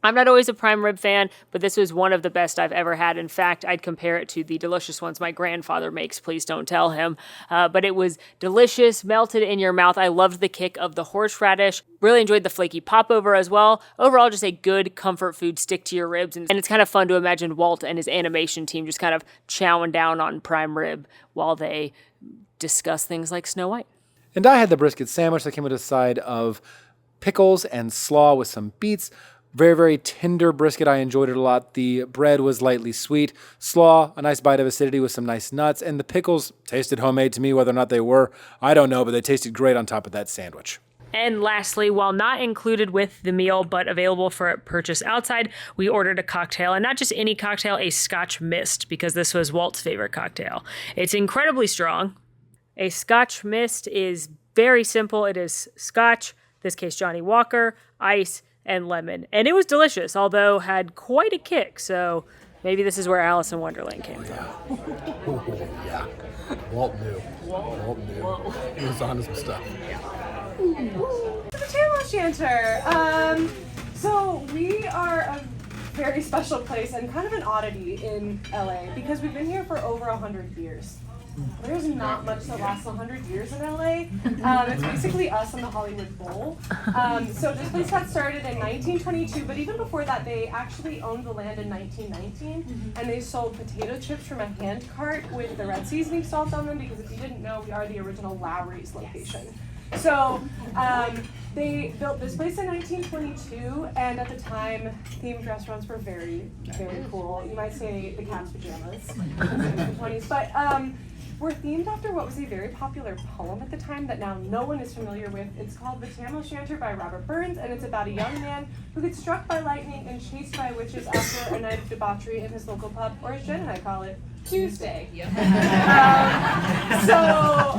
I'm not always a prime rib fan, but this was one of the best I've ever had. In fact, I'd compare it to the delicious ones my grandfather makes. Please don't tell him. But it was delicious, melted in your mouth. I loved the kick of the horseradish. Really enjoyed the flaky popover as well. Overall, just a good comfort food, stick to your ribs. And it's kind of fun to imagine Walt and his animation team just kind of chowing down on prime rib while they discuss things like Snow White. And I had the brisket sandwich that came with a side of pickles and slaw with some beets. Very, very tender brisket. I enjoyed it a lot. The bread was lightly sweet. Slaw, a nice bite of acidity with some nice nuts. And the pickles tasted homemade to me. Whether or not they were, I don't know, but they tasted great on top of that sandwich. And lastly, while not included with the meal, but available for purchase outside, we ordered a cocktail. And not just any cocktail, a Scotch Mist, because this was Walt's favorite cocktail. It's incredibly strong. A Scotch Mist is very simple. It is Scotch, in this case Johnny Walker, ice, and lemon. And it was delicious, although had quite a kick. So maybe this is where Alice in Wonderland came from. Yeah. Walt knew. Walt knew. Whoa. He was on some stuff. TCL Shanter. So we are a very special place and kind of an oddity in LA because we've been here for over 100 years. There's not much that lasts 100 years in LA. It's basically us and the Hollywood Bowl. So this place got started in 1922, but even before that, they actually owned the land in 1919, and they sold potato chips from a hand cart with the red seasoning salt on them, because if you didn't know, we are the original Lowry's location. So they built this place in 1922, and at the time, themed restaurants were very, very cool. You might say the cat's pajamas in the 20s, but were themed after what was a very popular poem at the time that now no one is familiar with. It's called The Shanter by Robert Burns, and it's about a young man who gets struck by lightning and chased by witches after a night of debauchery in his local pub, or as Jen and I call it, Tuesday. So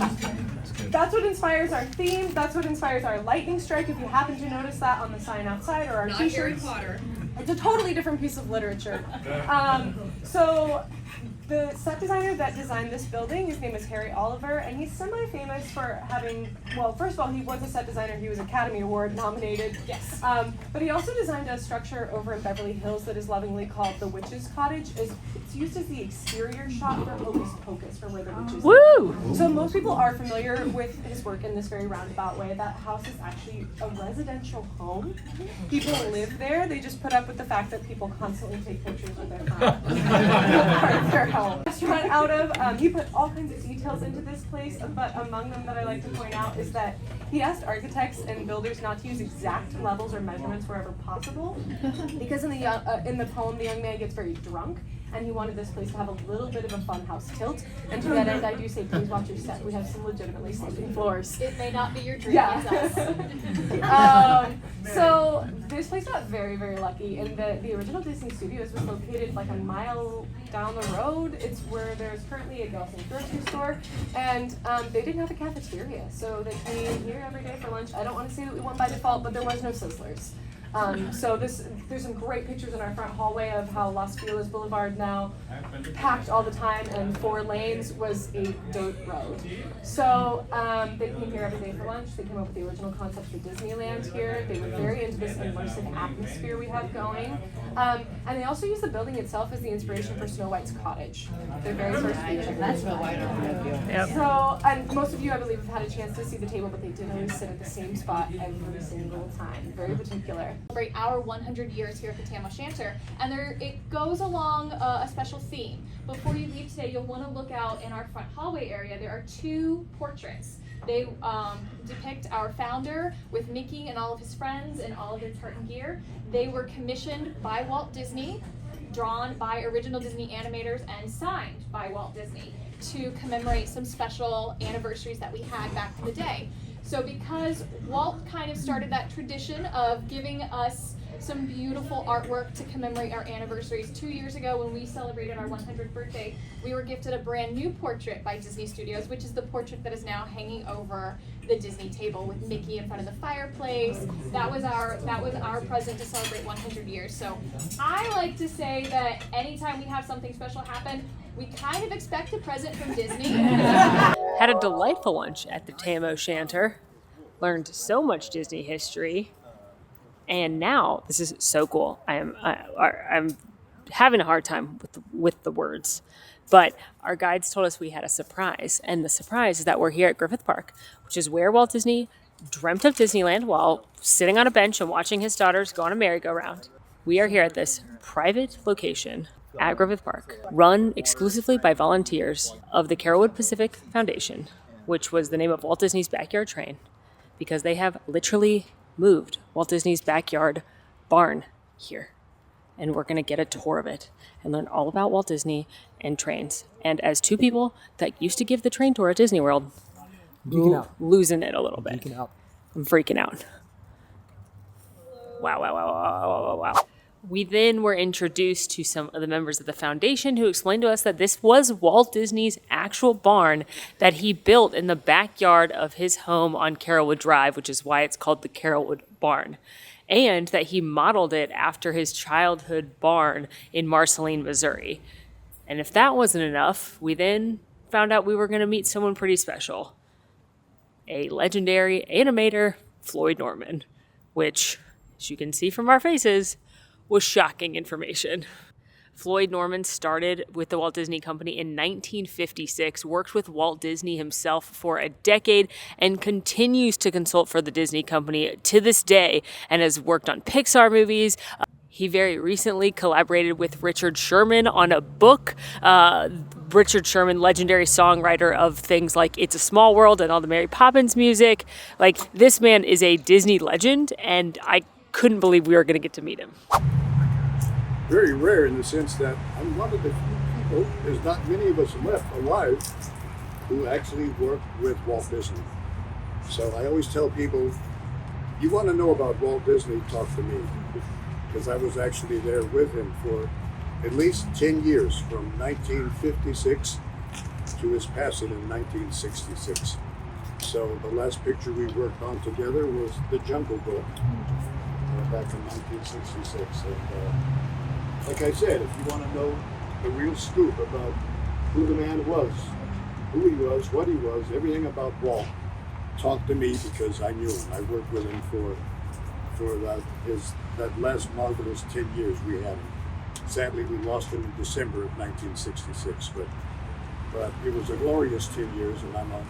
that's what inspires our theme. That's what inspires our lightning strike. If you happen to notice that on the sign outside or our t-shirts. Harry Potter. It's a totally different piece of literature. So the set designer that designed this building, his name is Harry Oliver, and he's semi-famous for having, well, first of all, he was a set designer. He was Academy Award nominated. Yes. But he also designed a structure over in Beverly Hills that is lovingly called the Witch's Cottage. It's used as the exterior shot for Hocus Pocus, for where the witches Woo! So most people are familiar with his work in this very roundabout way. That house is actually a residential home. People live there. They just put up with the fact that people constantly take pictures of their home. Part of their home. Restaurant out of, he put all kinds of details into this place, but among them that I like to point out is that he asked architects and builders not to use exact levels or measurements wherever possible, because in the poem, the young man gets very drunk, and he wanted this place to have a little bit of a funhouse tilt. And to that end, I do say, please watch your step. We have some legitimately sloping floors. It may not be your dream. Yeah. So this place got very, very lucky. And the original Disney Studios was located like a mile down the road. It's where there's currently a Gelson's grocery store, and they didn't have a cafeteria, so they came here every day for lunch. I don't want to say that we won by default, but there was no Sizzlers. So there's some great pictures in our front hallway of how Los Feliz Boulevard now packed all the time, and 4 lanes was a dirt road. So they came here every day for lunch. They came up with the original concept for Disneyland here. They were very into this immersive atmosphere we have going. And they also use the building itself as the inspiration for Snow White's cottage. Their very first feature. That's Snow White. Yep. So, and most of you, I believe, have had a chance to see the table, but they did always sit at the same spot every single time. Very particular. Celebrate our 100 years here at the TCL Shanter, and it goes along a special theme. Before you leave today, you'll want to look out in our front hallway area. There are 2 portraits. They depict our founder with Mickey and all of his friends and all of their tartan gear. They were commissioned by Walt Disney, drawn by original Disney animators, and signed by Walt Disney to commemorate some special anniversaries that we had back in the day. So because Walt kind of started that tradition of giving us some beautiful artwork to commemorate our anniversaries, 2 years ago when we celebrated our 100th birthday, we were gifted a brand new portrait by Disney Studios, which is the portrait that is now hanging over the Disney table with Mickey in front of the fireplace. That was our present to celebrate 100 years. So I like to say that anytime we have something special happen, we kind of expect a present from Disney. Had a delightful lunch at the TCL Shanter. Learned so much Disney history. And now, this is so cool. I'm having a hard time with the words. But our guides told us we had a surprise. And the surprise is that we're here at Griffith Park, which is where Walt Disney dreamt of Disneyland while sitting on a bench and watching his daughters go on a merry-go-round. We are here at this private location at Griffith Park, run exclusively by volunteers of the Carolwood Pacific Foundation, which was the name of Walt Disney's backyard train, because they have literally moved Walt Disney's backyard barn here. And we're going to get a tour of it and learn all about Walt Disney and trains. And as 2 people that used to give the train tour at Disney World, losing it a little bit. I'm freaking out. Wow. We then were introduced to some of the members of the foundation who explained to us that this was Walt Disney's actual barn that he built in the backyard of his home on Carolwood Drive, which is why it's called the Carolwood Barn, and that he modeled it after his childhood barn in Marceline, Missouri. And if that wasn't enough, we then found out we were going to meet someone pretty special, a legendary animator, Floyd Norman, which, as you can see from our faces, was shocking information. Floyd Norman started with the Walt Disney Company in 1956, worked with Walt Disney himself for a decade, and continues to consult for the Disney Company to this day, and has worked on Pixar movies. He very recently collaborated with Richard Sherman on a book. Richard Sherman, legendary songwriter of things like It's a Small World and all the Mary Poppins music. Like, this man is a Disney legend, and I couldn't believe we were going to get to meet him. Very rare in the sense that I'm one of the few people, there's not many of us left alive, who actually worked with Walt Disney. So I always tell people, you want to know about Walt Disney, talk to me. Because I was actually there with him for at least 10 years, from 1956 to his passing in 1966. So the last picture we worked on together was The Jungle Book, back in 1966. And like I said, if you want to know the real scoop about who the man was, who he was, what he was, everything about Walt, talk to me, because I knew him. I worked with him for that last marvelous 10 years we had him. Sadly, we lost him in December of 1966, but it was a glorious 10 years, and I'm a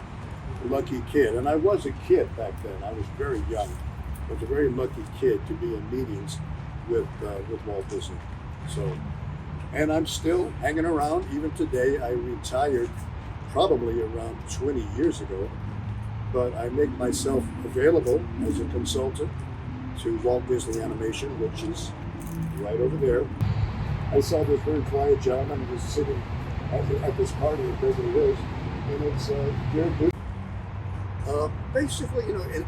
lucky kid. And I was a kid back then. I was very young. I was a very lucky kid to be in meetings with Walt Disney. So, and I'm still hanging around even today. I retired probably around 20 years ago, but I make myself available as a consultant to Walt Disney Animation, which is right over there. I saw this very quiet gentleman who was sitting at this party at Beverly Hills, and it's Jared Bush. Basically,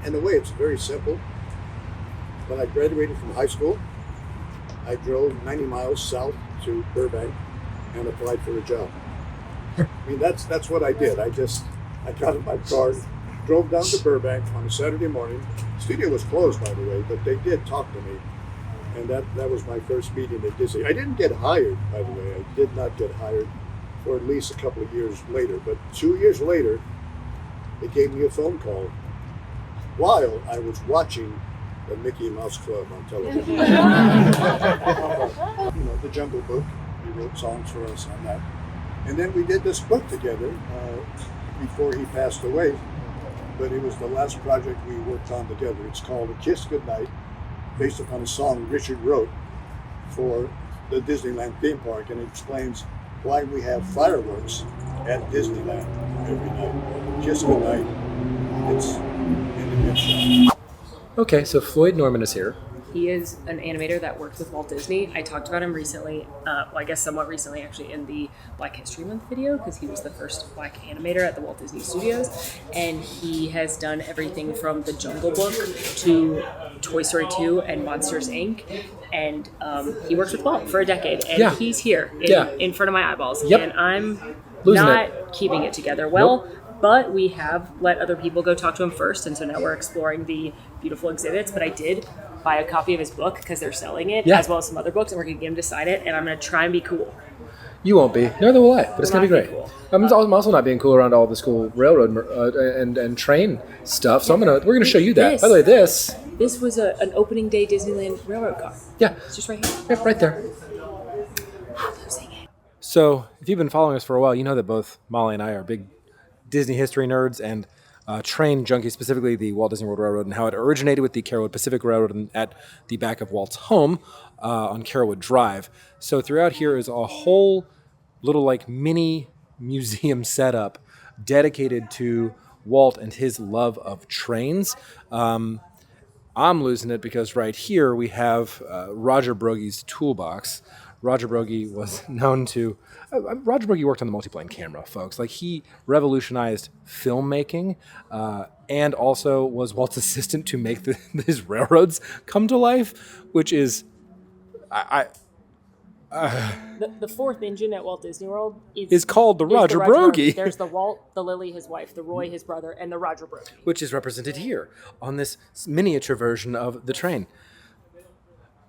in a way, it's very simple. When I graduated from high school, I drove 90 miles south to Burbank and applied for a job. I mean, that's what I did. I got in my car, drove down to Burbank on a Saturday morning. The studio was closed, by the way, but they did talk to me. And that was my first meeting at Disney. I didn't get hired, by the way. I did not get hired for at least a couple of years later. But 2 years later, they gave me a phone call while I was watching the Mickey Mouse Club on television. The Jungle Book. He wrote songs for us on that. And then we did this book together before he passed away. But it was the last project we worked on together. It's called A Kiss Goodnight, based upon a song Richard wrote for the Disneyland theme park, and it explains why we have fireworks at Disneyland every night. Kiss Goodnight. It's in the good shot. Okay, so Floyd Norman is here. He is an animator that worked with Walt Disney. I talked about him recently, I guess somewhat recently actually, in the Black History Month video, because he was the first Black animator at the Walt Disney Studios. And he has done everything from The Jungle Book to Toy Story 2 and Monsters, Inc. And he worked with Walt for a decade. And he's here in front of my eyeballs. Yep. And I'm Losing not keeping it together well. Nope. But we have let other people go talk to him first. And so now we're exploring the beautiful exhibits. But I did buy a copy of his book because they're selling it, as well as some other books, and we're going to get him to sign it, and I'm going to try and be cool. You won't be. Neither will I, but it's going to be great. Cool. I'm also not being cool around all this cool railroad and train stuff, so we're going to show you that. By the way, this was an opening day Disneyland railroad car. Yeah. It's just right here. Yep, right there. So, if you've been following us for a while, you know that both Molly and I are big Disney history nerds and train junkies, specifically the Walt Disney World Railroad, and how it originated with the Carolwood Pacific Railroad at the back of Walt's home on Carolwood Drive. So throughout here is a whole little mini museum setup dedicated to Walt and his love of trains. I'm losing it because right here we have Roger Brogie's toolbox. Roger Brogie was known to... Roger Brogie worked on the multiplane camera, folks. He revolutionized filmmaking and also was Walt's assistant to make his railroads come to life, which is... The fourth engine at Walt Disney World is called the Roger Brogie. There's the Walt, the Lily, his wife, the Roy, his brother, and the Roger Brogie. Which is represented here on this miniature version of the train.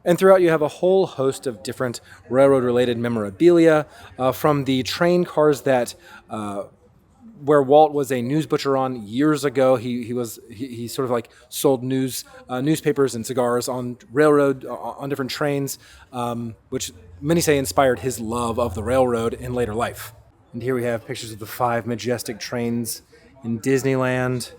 And throughout, you have a whole host of different railroad-related memorabilia, from the train cars that, where Walt was a news butcher on years ago. He sort of sold newspapers and cigars on railroad on different trains, which many say inspired his love of the railroad in later life. And here we have pictures of the 5 majestic trains in Disneyland.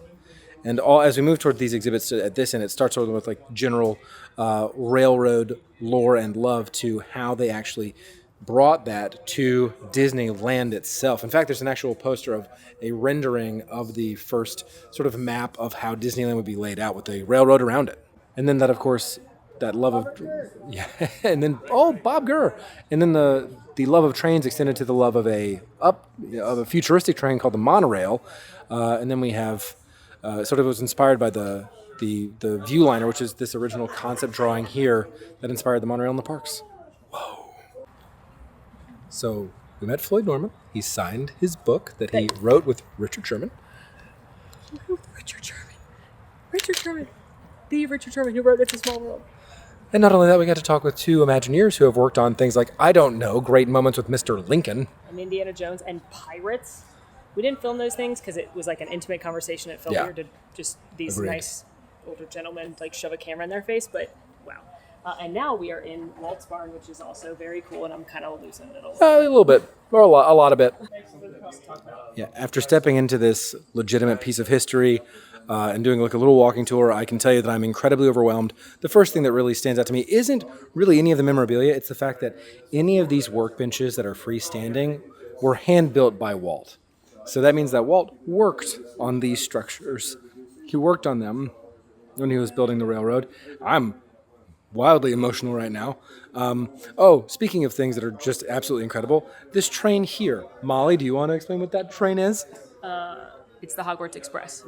And as we move toward these exhibits at this end, it starts with general railroad lore and love to how they actually brought that to Disneyland itself. In fact, there's an actual poster of a rendering of the first sort of map of how Disneyland would be laid out with the railroad around it. And then that, of course, that love of and then Bob Gurr, and then the love of trains extended to the love of a futuristic train called the monorail, and then we have sort of was inspired by the Viewliner, which is this original concept drawing here that inspired the monorail in the parks. Whoa! So we met Floyd Norman. He signed his book that he wrote with Richard Sherman. Richard Sherman, the Richard Sherman who wrote It's a Small World. And not only that, we got to talk with two Imagineers who have worked on things like, I don't know, Great Moments with Mr. Lincoln. And Indiana Jones and Pirates. We didn't film those things because it was like an intimate conversation at Film Here to just these nice older gentlemen like shove a camera in their face, but wow. And now we are in Walt's barn, which is also very cool, and I'm kind of losing it a little bit, or a lot of it. Yeah, after stepping into this legitimate piece of history and doing like a little walking tour, I can tell you that I'm incredibly overwhelmed. The first thing that really stands out to me isn't really any of the memorabilia. It's the fact that any of these workbenches that are freestanding were hand-built by Walt. So that means that Walt worked on these structures. He worked on them when he was building the railroad. I'm wildly emotional right now. Speaking of things that are just absolutely incredible, this train here. Molly, do you want to explain what that train is? It's the Hogwarts Express.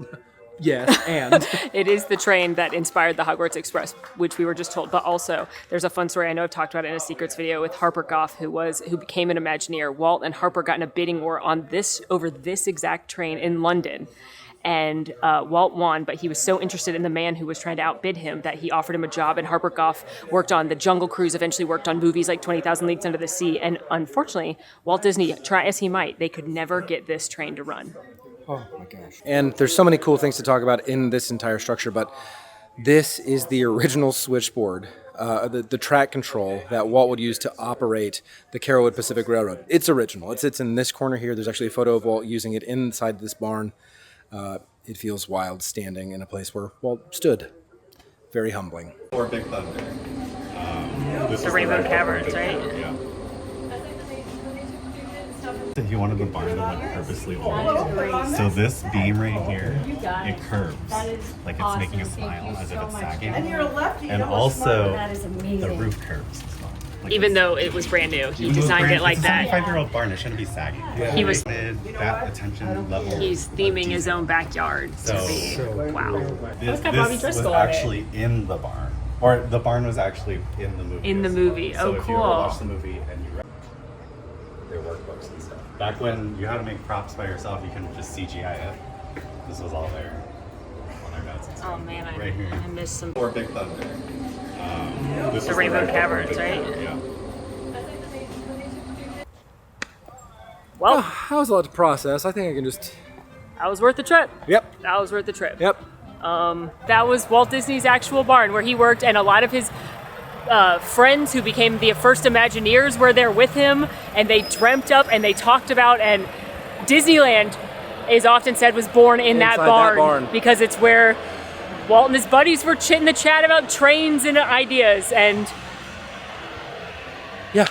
Yes, and? It is the train that inspired the Hogwarts Express, which we were just told. But also, there's a fun story. I know I've talked about it in a Secrets video with Harper Goff, who became an Imagineer. Walt and Harper got in a bidding war over this exact train in London. And Walt won, but he was so interested in the man who was trying to outbid him that he offered him a job. And Harper Goff worked on the Jungle Cruise, eventually worked on movies like 20,000 Leagues Under the Sea. And unfortunately, Walt Disney, try as he might, they could never get this train to run. Oh my gosh. And there's so many cool things to talk about in this entire structure, but this is the original switchboard, the track control that Walt would use to operate the Carolwood Pacific Railroad. It's original. It sits in this corner here. There's actually a photo of Walt using it inside this barn. It feels wild standing in a place where Walt stood. Very humbling. Or Big Thunder. The Rainbow Caverns, right? Yeah. He wanted the barn to look purposely old. So this beam right here, it curves like it's making a smile as if it's sagging. And also the roof curves as well. Like even though it was brand new, he designed it like that. It's a 75-year-old barn, it shouldn't be sagging. Yeah. He was that attention level. He's theming his own backyard to be wow. This was actually in the barn, or the barn was actually in the movie. In the movie, so cool. If you ever watch the movie and you read their workbooks and stuff. Back when you had to make props by yourself, you couldn't just CGI it. This was all there on their notes and stuff. Oh man, I missed some. Or Big Thunder. The Rainbow Caverns, right? Yeah. Well, that was a lot to process. I think I can just... That was worth the trip. Yep. That was worth the trip. Yep. That was Walt Disney's actual barn where he worked, and a lot of his friends who became the first Imagineers were there with him, and they dreamt up and they talked about, and Disneyland is often said was born in that barn because it's where Walt and his buddies were chitting the chat about trains and ideas, and yeah.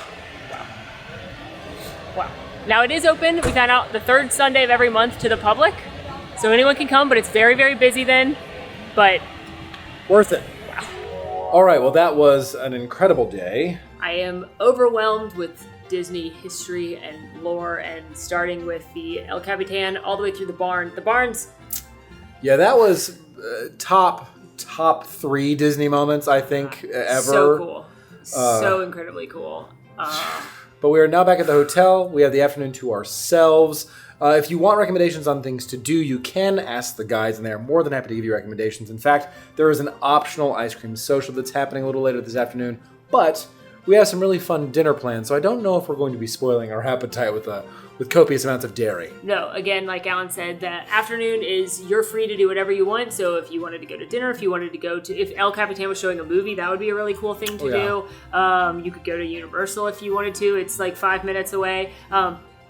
Wow. Now it is open. We found out the third Sunday of every month to the public, so anyone can come, but it's very, very busy then, but worth it. All right, well, that was an incredible day. I am overwhelmed with Disney history and lore, and starting with the El Capitan all the way through the barn. The barns. Yeah, that was top 3 Disney moments, I think, ever. So cool. So incredibly cool. But we are now back at the hotel. We have the afternoon to ourselves. If you want recommendations on things to do, you can ask the guys, and they are more than happy to give you recommendations. In fact, there is an optional ice cream social that's happening a little later this afternoon, but we have some really fun dinner plans, so I don't know if we're going to be spoiling our appetite with copious amounts of dairy. No, again, like Alan said, the afternoon is you're free to do whatever you want. So if you wanted to go to dinner, if you wanted to go to, if El Capitan was showing a movie, that would be a really cool thing to do. You could go to Universal if you wanted to. It's like 5 minutes away.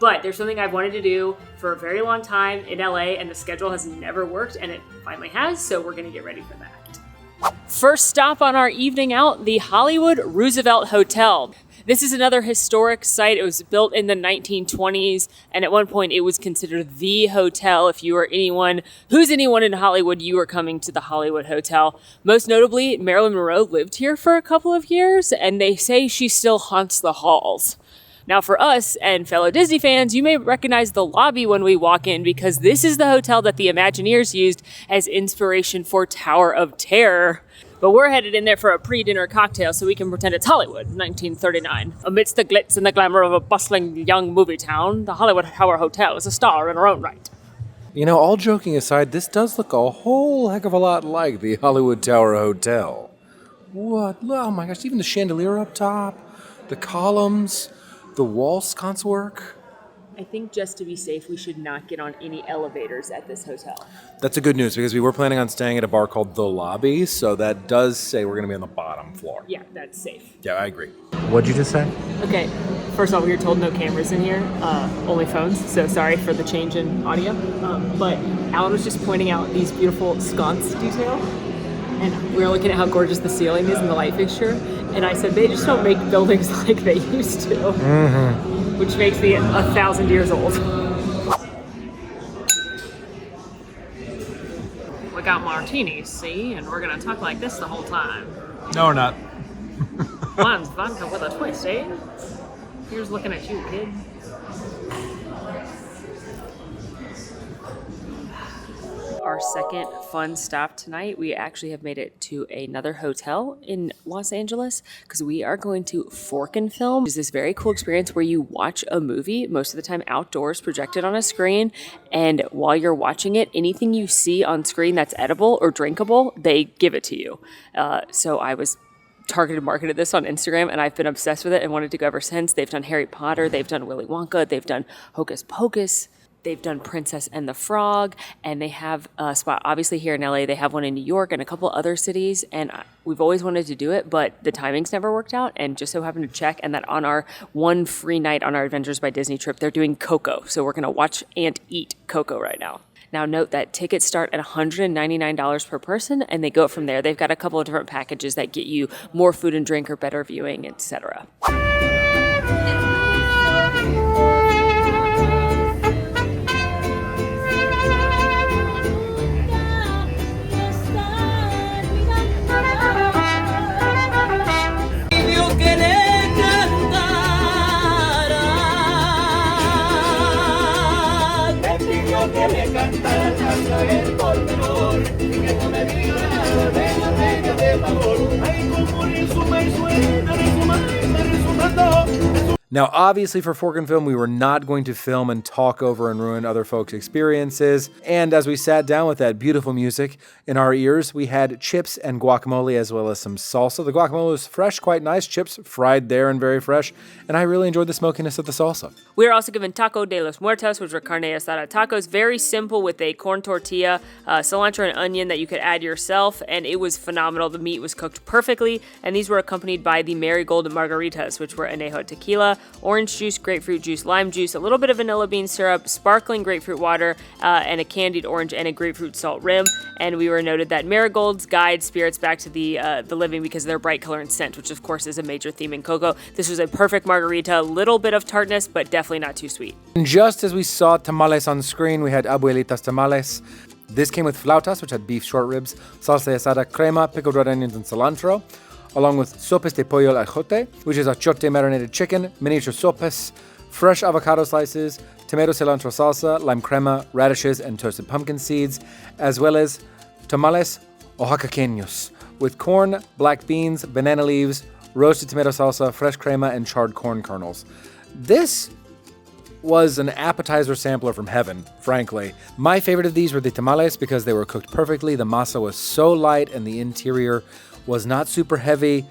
But there's something I've wanted to do for a very long time in LA, and the schedule has never worked, and it finally has, so we're gonna get ready for that. First stop on our evening out, the Hollywood Roosevelt Hotel. This is another historic site. It was built in the 1920s, and at one point it was considered the hotel. If you were anyone in Hollywood, you were coming to the Hollywood Hotel. Most notably, Marilyn Monroe lived here for a couple of years, and they say she still haunts the halls. Now, for us and fellow Disney fans, you may recognize the lobby when we walk in, because this is the hotel that the Imagineers used as inspiration for Tower of Terror. But we're headed in there for a pre-dinner cocktail so we can pretend it's Hollywood, 1939. Amidst the glitz and the glamour of a bustling young movie town, the Hollywood Tower Hotel is a star in her own right. You know, all joking aside, this does look a whole heck of a lot like the Hollywood Tower Hotel. What? Oh my gosh, even the chandelier up top, the columns, the wall sconce work. I think just to be safe, we should not get on any elevators at this hotel. That's a good news, because we were planning on staying at a bar called The Lobby, so that does say we're going to be on the bottom floor. Yeah, that's safe. Yeah, I agree. What'd you just say? Okay, first of all, we were told no cameras in here, only phones, so sorry for the change in audio. But Alan was just pointing out these beautiful sconce detail, and we were looking at how gorgeous the ceiling is and the light fixture, and I said, they just don't make buildings like they used to. Mm-hmm. Which makes me 1,000 years old. We got martinis, see? And we're gonna talk like this the whole time. No, we're not. Mine's vodka with a twist, eh? Here's looking at you, kid. Our second fun stop tonight, we actually have made it to another hotel in Los Angeles because we are going to Fork and Film, which is this very cool experience where you watch a movie, most of the time outdoors, projected on a screen, and while you're watching it, anything you see on screen that's edible or drinkable, they give it to you. So I was targeted marketed this on Instagram, and I've been obsessed with it and wanted to go ever since. They've done Harry Potter, they've done Willy Wonka, they've done Hocus Pocus, they've done Princess and the Frog, and they have a spot obviously here in LA. They have one in New York and a couple other cities, and we've always wanted to do it, but the timings never worked out, and just so happened to check, and that on our one free night on our Adventures by Disney trip, they're doing Coco, so we're going to watch and eat Coco right now. Now note that tickets start at $199 per person, and they go up from there. They've got a couple of different packages that get you more food and drink or better viewing, etc. Now, obviously for Fork and Film, we were not going to film and talk over and ruin other folks' experiences. And as we sat down with that beautiful music in our ears, we had chips and guacamole as well as some salsa. The guacamole was fresh, quite nice. Chips fried there and very fresh. And I really enjoyed the smokiness of the salsa. We were also given taco de los muertos, which were carne asada tacos. Very simple with a corn tortilla, cilantro and onion that you could add yourself. And it was phenomenal. The meat was cooked perfectly. And these were accompanied by the marigold margaritas, which were anejo tequila, orange juice, grapefruit juice, lime juice, a little bit of vanilla bean syrup, sparkling grapefruit water, and a candied orange and a grapefruit salt rim. And we were noted that marigolds guide spirits back to the living because of their bright color and scent, which of course is a major theme in Coco. This was a perfect margarita, a little bit of tartness, but definitely not too sweet. And just as we saw tamales on screen, we had abuelitas tamales. This came with flautas, which had beef short ribs, salsa asada, crema, pickled red onions, and cilantro, along with sopes de pollo al ajote, which is achote marinated chicken, miniature sopes, fresh avocado slices, tomato cilantro salsa, lime crema, radishes, and toasted pumpkin seeds, as well as tamales oaxaqueños, with corn, black beans, banana leaves, roasted tomato salsa, fresh crema, and charred corn kernels. This was an appetizer sampler from heaven, frankly. My favorite of these were the tamales because they were cooked perfectly. The masa was so light and the interior was not super heavy.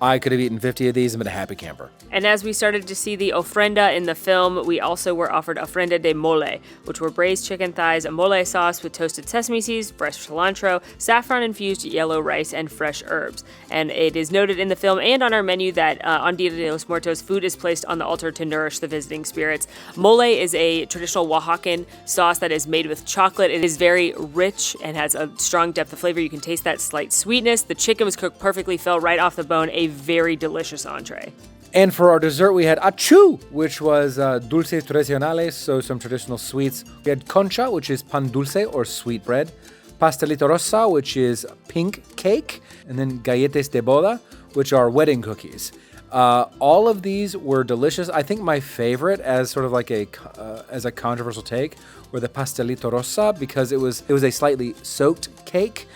I could have eaten 50 of these and been a happy camper. And as we started to see the ofrenda in the film, we also were offered ofrenda de mole, which were braised chicken thighs, a mole sauce with toasted sesame seeds, fresh cilantro, saffron-infused yellow rice, and fresh herbs. And it is noted in the film and on our menu that on Dia de los Muertos, food is placed on the altar to nourish the visiting spirits. Mole is a traditional Oaxacan sauce that is made with chocolate. It is very rich and has a strong depth of flavor. You can taste that slight sweetness. The chicken was cooked perfectly, fell right off the bone, a very delicious entree. And for our dessert, we had achu, which was dulces tradicionales, so some traditional sweets. We had concha, which is pan dulce or sweet bread. Pastelito rosa, which is pink cake. And then galletas de boda, which are wedding cookies. All of these were delicious. I think my favorite, as sort of like as a controversial take, were the pastelito rosa, because it was a slightly soaked cake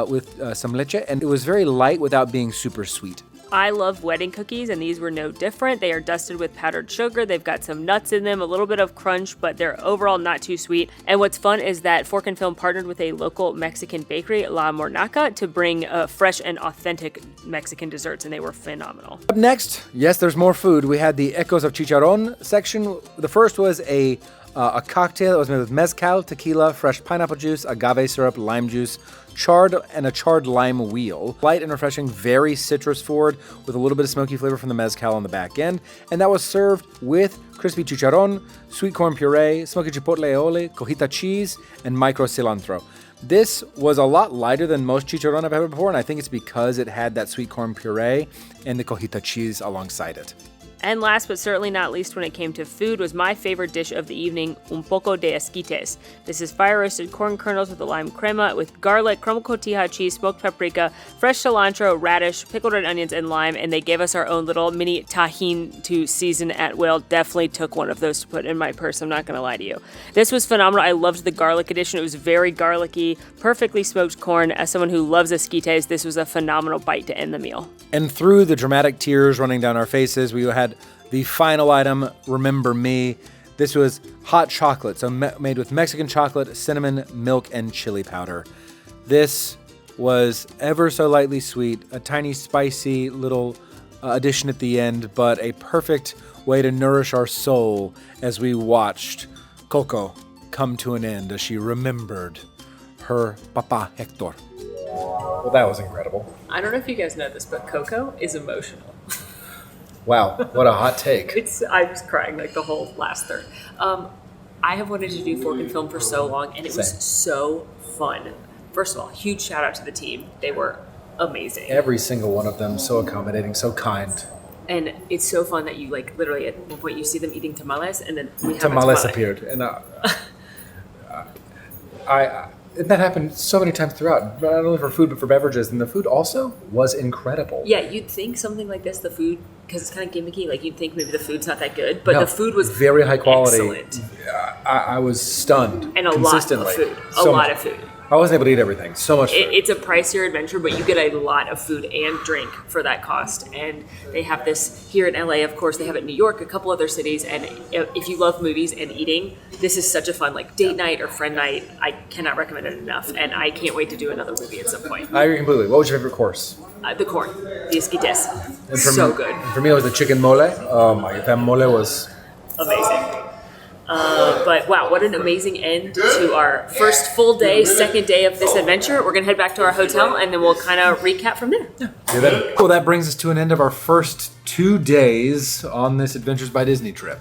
with some leche, and it was very light without being super sweet. I love wedding cookies, and these were no different. They are dusted with powdered sugar. They've got some nuts in them, a little bit of crunch, but they're overall not too sweet. And what's fun is that Fork and Film partnered with a local Mexican bakery, La Mornaca, to bring fresh and authentic Mexican desserts, and they were phenomenal. Up next, yes, there's more food. We had the Ecos of Chicharron section. The first was a cocktail that was made with mezcal, tequila, fresh pineapple juice, agave syrup, lime juice, charred lime wheel. Light and refreshing, very citrus forward, with a little bit of smoky flavor from the mezcal on the back end. And that was served with crispy chicharron, sweet corn puree, smoky chipotle aioli, cojita cheese, and micro cilantro. This was a lot lighter than most chicharron I've had before, and I think it's because it had that sweet corn puree and the cojita cheese alongside it. And last but certainly not least when it came to food was my favorite dish of the evening, un poco de esquites. This is fire-roasted corn kernels with a lime crema with garlic, crema cotija cheese, smoked paprika, fresh cilantro, radish, pickled red onions, and lime. And they gave us our own little mini tajin to season at will. Definitely took one of those to put in my purse, I'm not going to lie to you. This was phenomenal. I loved the garlic edition. It was very garlicky, perfectly smoked corn. As someone who loves esquites, this was a phenomenal bite to end the meal. And through the dramatic tears running down our faces, we had the final item, Remember Me. This was hot chocolate, so made with Mexican chocolate, cinnamon, milk, and chili powder. This was ever so lightly sweet, a tiny spicy little addition at the end, but a perfect way to nourish our soul as we watched Coco come to an end as she remembered her Papa Hector. Well, that was incredible. I don't know if you guys know this, but Coco is emotional. Wow, what a hot take. I was crying like the whole last third. I have wanted to do Fork and Film for so long, and it was so fun. First of all, huge shout out to the team. They were amazing. Every single one of them so accommodating, so kind. And it's so fun that you like literally at one point you see them eating tamales, and then we have tamales appeared, and and that happened so many times throughout, not only for food but for beverages, and the food also was incredible. Yeah, you'd think something like this, the food, because it's kind of gimmicky, like you'd think maybe the food's not that good, but the food was very high quality. Excellent. I was stunned. And a lot of food. A lot of food. I wasn't able to eat everything. So much food. It's a pricier adventure, but you get a lot of food and drink for that cost. And they have this here in LA, of course, they have it in New York, a couple other cities. And if you love movies and eating, this is such a fun like date night or friend night. I cannot recommend it enough. And I can't wait to do another movie at some point. I agree completely. What was your favorite course? The corn, the esquites. So good. For me, it was the chicken mole. Oh my, that mole was amazing. But wow, what an amazing end to our first full day, second day of this adventure. We're gonna head back to our hotel and then we'll kind of recap from there. Yeah. Well, that brings us to an end of our first 2 days on this Adventures by Disney trip.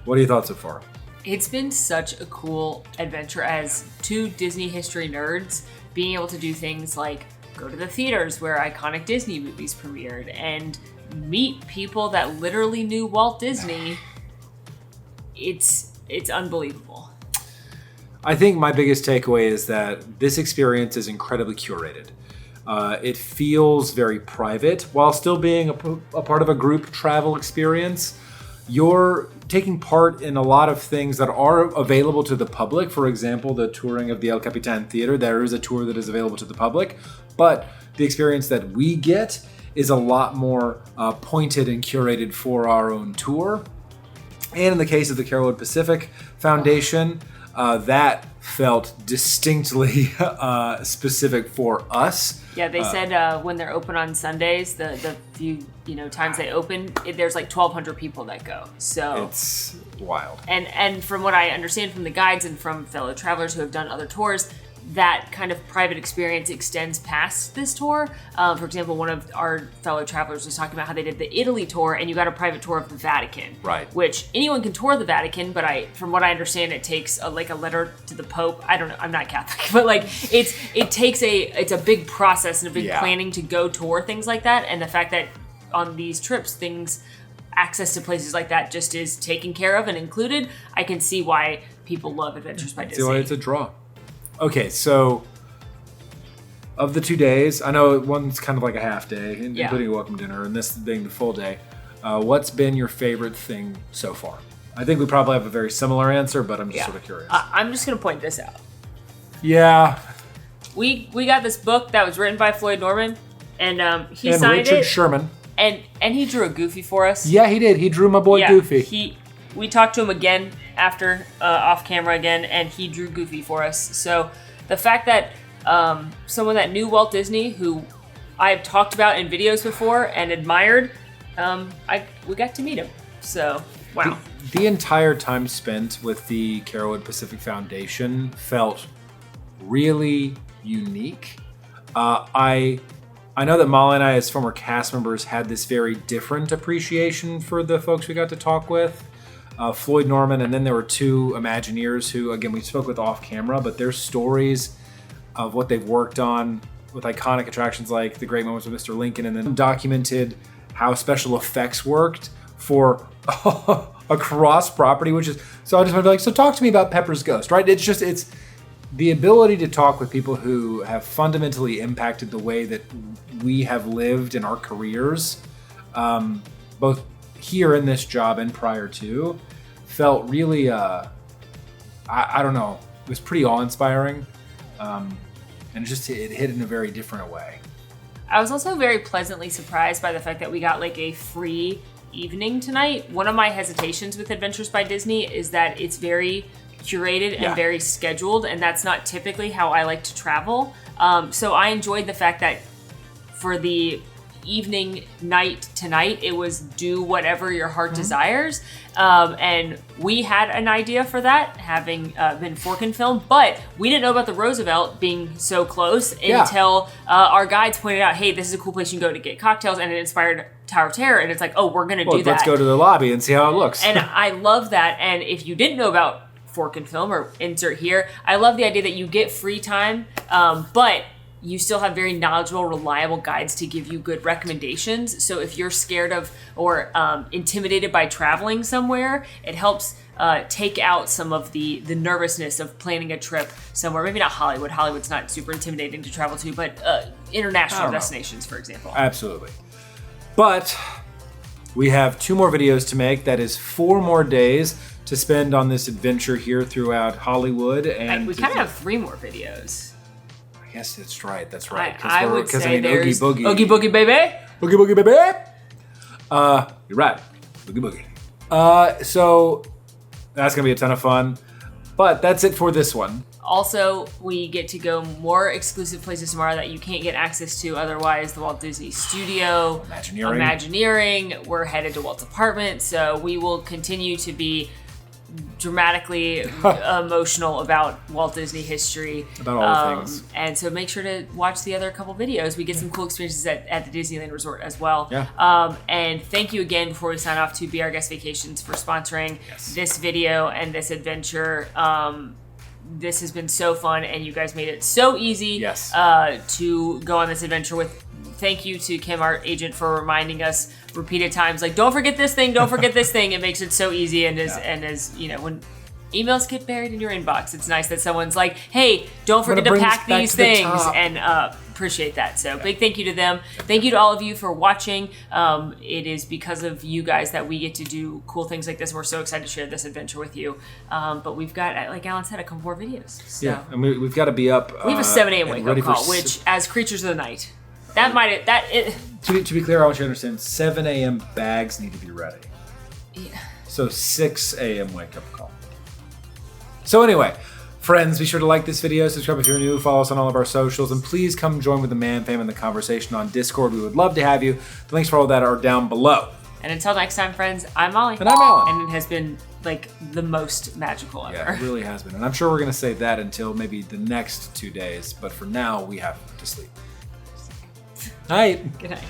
What are your thoughts so far? It's been such a cool adventure as two Disney history nerds, being able to do things like go to the theaters where iconic Disney movies premiered and meet people that literally knew Walt Disney. It's unbelievable. I think my biggest takeaway is that this experience is incredibly curated. It feels very private while still being a part of a group travel experience. You're taking part in a lot of things that are available to the public. For example, the touring of the El Capitan Theater, there is a tour that is available to the public, but the experience that we get is a lot more pointed and curated for our own tour. And in the case of the Carolwood Pacific Foundation, that felt distinctly specific for us. Yeah, they said when they're open on Sundays, the few times they open, there's like 1,200 people that go. So it's wild. And from what I understand from the guides and from fellow travelers who have done other tours, that kind of private experience extends past this tour. For example, one of our fellow travelers was talking about how they did the Italy tour and you got a private tour of the Vatican. Right. Which anyone can tour the Vatican, but from what I understand, it takes a letter to the Pope. I don't know, I'm not Catholic, but it's a big process and a big planning to go tour things like that. And the fact that on these trips, things access to places like that just is taken care of and included, I can see why people love Adventures by Disney. See why it's a draw. Okay, so of the 2 days, I know one's kind of like a half day, including a welcome dinner, and this being the full day. What's been your favorite thing so far? I think we probably have a very similar answer, but I'm just sort of curious. I'm just going to point this out. Yeah. We got this book that was written by Floyd Norman, and he signed Richard it. Sherman. And he drew a Goofy for us. Yeah, he did. He drew my boy Goofy. We talked to him again after off camera again, and he drew Goofy for us. So the fact that someone that knew Walt Disney, who I've talked about in videos before and admired, we got to meet him. So wow. The entire time spent with the Carolwood Pacific Foundation felt really unique. I know that Molly and I, as former cast members, had this very different appreciation for the folks we got to talk with. Floyd Norman, and then there were 2 Imagineers who, again, we spoke with off camera, but their stories of what they've worked on with iconic attractions like The Great Moments with Mr. Lincoln, and then documented how special effects worked for across property, which is, so I just want to be like, so talk to me about Pepper's Ghost, right? It's the ability to talk with people who have fundamentally impacted the way that we have lived in our careers, both here in this job and prior to, felt really, I don't know, it was pretty awe-inspiring, and it hit in a very different way. I was also very pleasantly surprised by the fact that we got like a free evening tonight. One of my hesitations with Adventures by Disney is that it's very curated and very scheduled, and that's not typically how I like to travel. So I enjoyed the fact that for the evening, night tonight, it was do whatever your heart desires. And we had an idea for that, having been Forkin film, but we didn't know about the Roosevelt being so close until our guides pointed out, hey, this is a cool place you can go to get cocktails, and it inspired Tower of Terror, and it's like, oh, we're gonna do that. Let's go to the lobby and see how it looks. And I love that, and if you didn't know about Forkin film, or insert here, I love the idea that you get free time, but you still have very knowledgeable, reliable guides to give you good recommendations. So if you're scared of or intimidated by traveling somewhere, it helps take out some of the nervousness of planning a trip somewhere. Maybe not Hollywood. Hollywood's not super intimidating to travel to, but international destinations, for example. Absolutely. But we have 2 more videos to make. That is 4 more days to spend on this adventure here throughout Hollywood. And we kind of have 3 more videos. Yes, that's right. That's right. I would say there's Oogie Boogie. Oogie Boogie Baby. Oogie Boogie Baby. You're right. Oogie Boogie. So that's going to be a ton of fun. But that's it for this one. Also, we get to go more exclusive places tomorrow that you can't get access to otherwise. The Walt Disney Studio. Imagineering. We're headed to Walt's apartment. So we will continue to be dramatically emotional about Walt Disney history. About all the things. And so make sure to watch the other couple videos. We get some cool experiences at the Disneyland Resort as well. Yeah. And thank you again before we sign off to Be Our Guest Vacations for sponsoring this video and this adventure. This has been so fun, and you guys made it so easy to go on this adventure with. Thank you to Kim, our agent, for reminding us repeated times, like, don't forget this thing, don't forget this thing. It makes it so easy, and as you know, when emails get buried in your inbox, it's nice that someone's like, hey, don't forget to pack these things, and appreciate that. So big thank you to them. Thank you to all of you for watching. It is because of you guys that we get to do cool things like this. We're so excited to share this adventure with you. But we've got, like Alan said, a couple more videos. So. Yeah, and we've got to be up. We have a 7 a.m. wake-up call, which, as creatures of the night, To be clear, I want you to understand, 7 a.m. bags need to be ready. Yeah. So 6 a.m. wake-up call. So anyway, friends, be sure to like this video, subscribe if you're new, follow us on all of our socials, and please come join with the Man Fam in the conversation on Discord. We would love to have you. The links for all that are down below. And until next time, friends, I'm Molly. And I'm Alan. And it has been, like, the most magical ever. Yeah, it really has been. And I'm sure we're going to save that until maybe the next 2 days. But for now, we have to sleep. Night. Good night.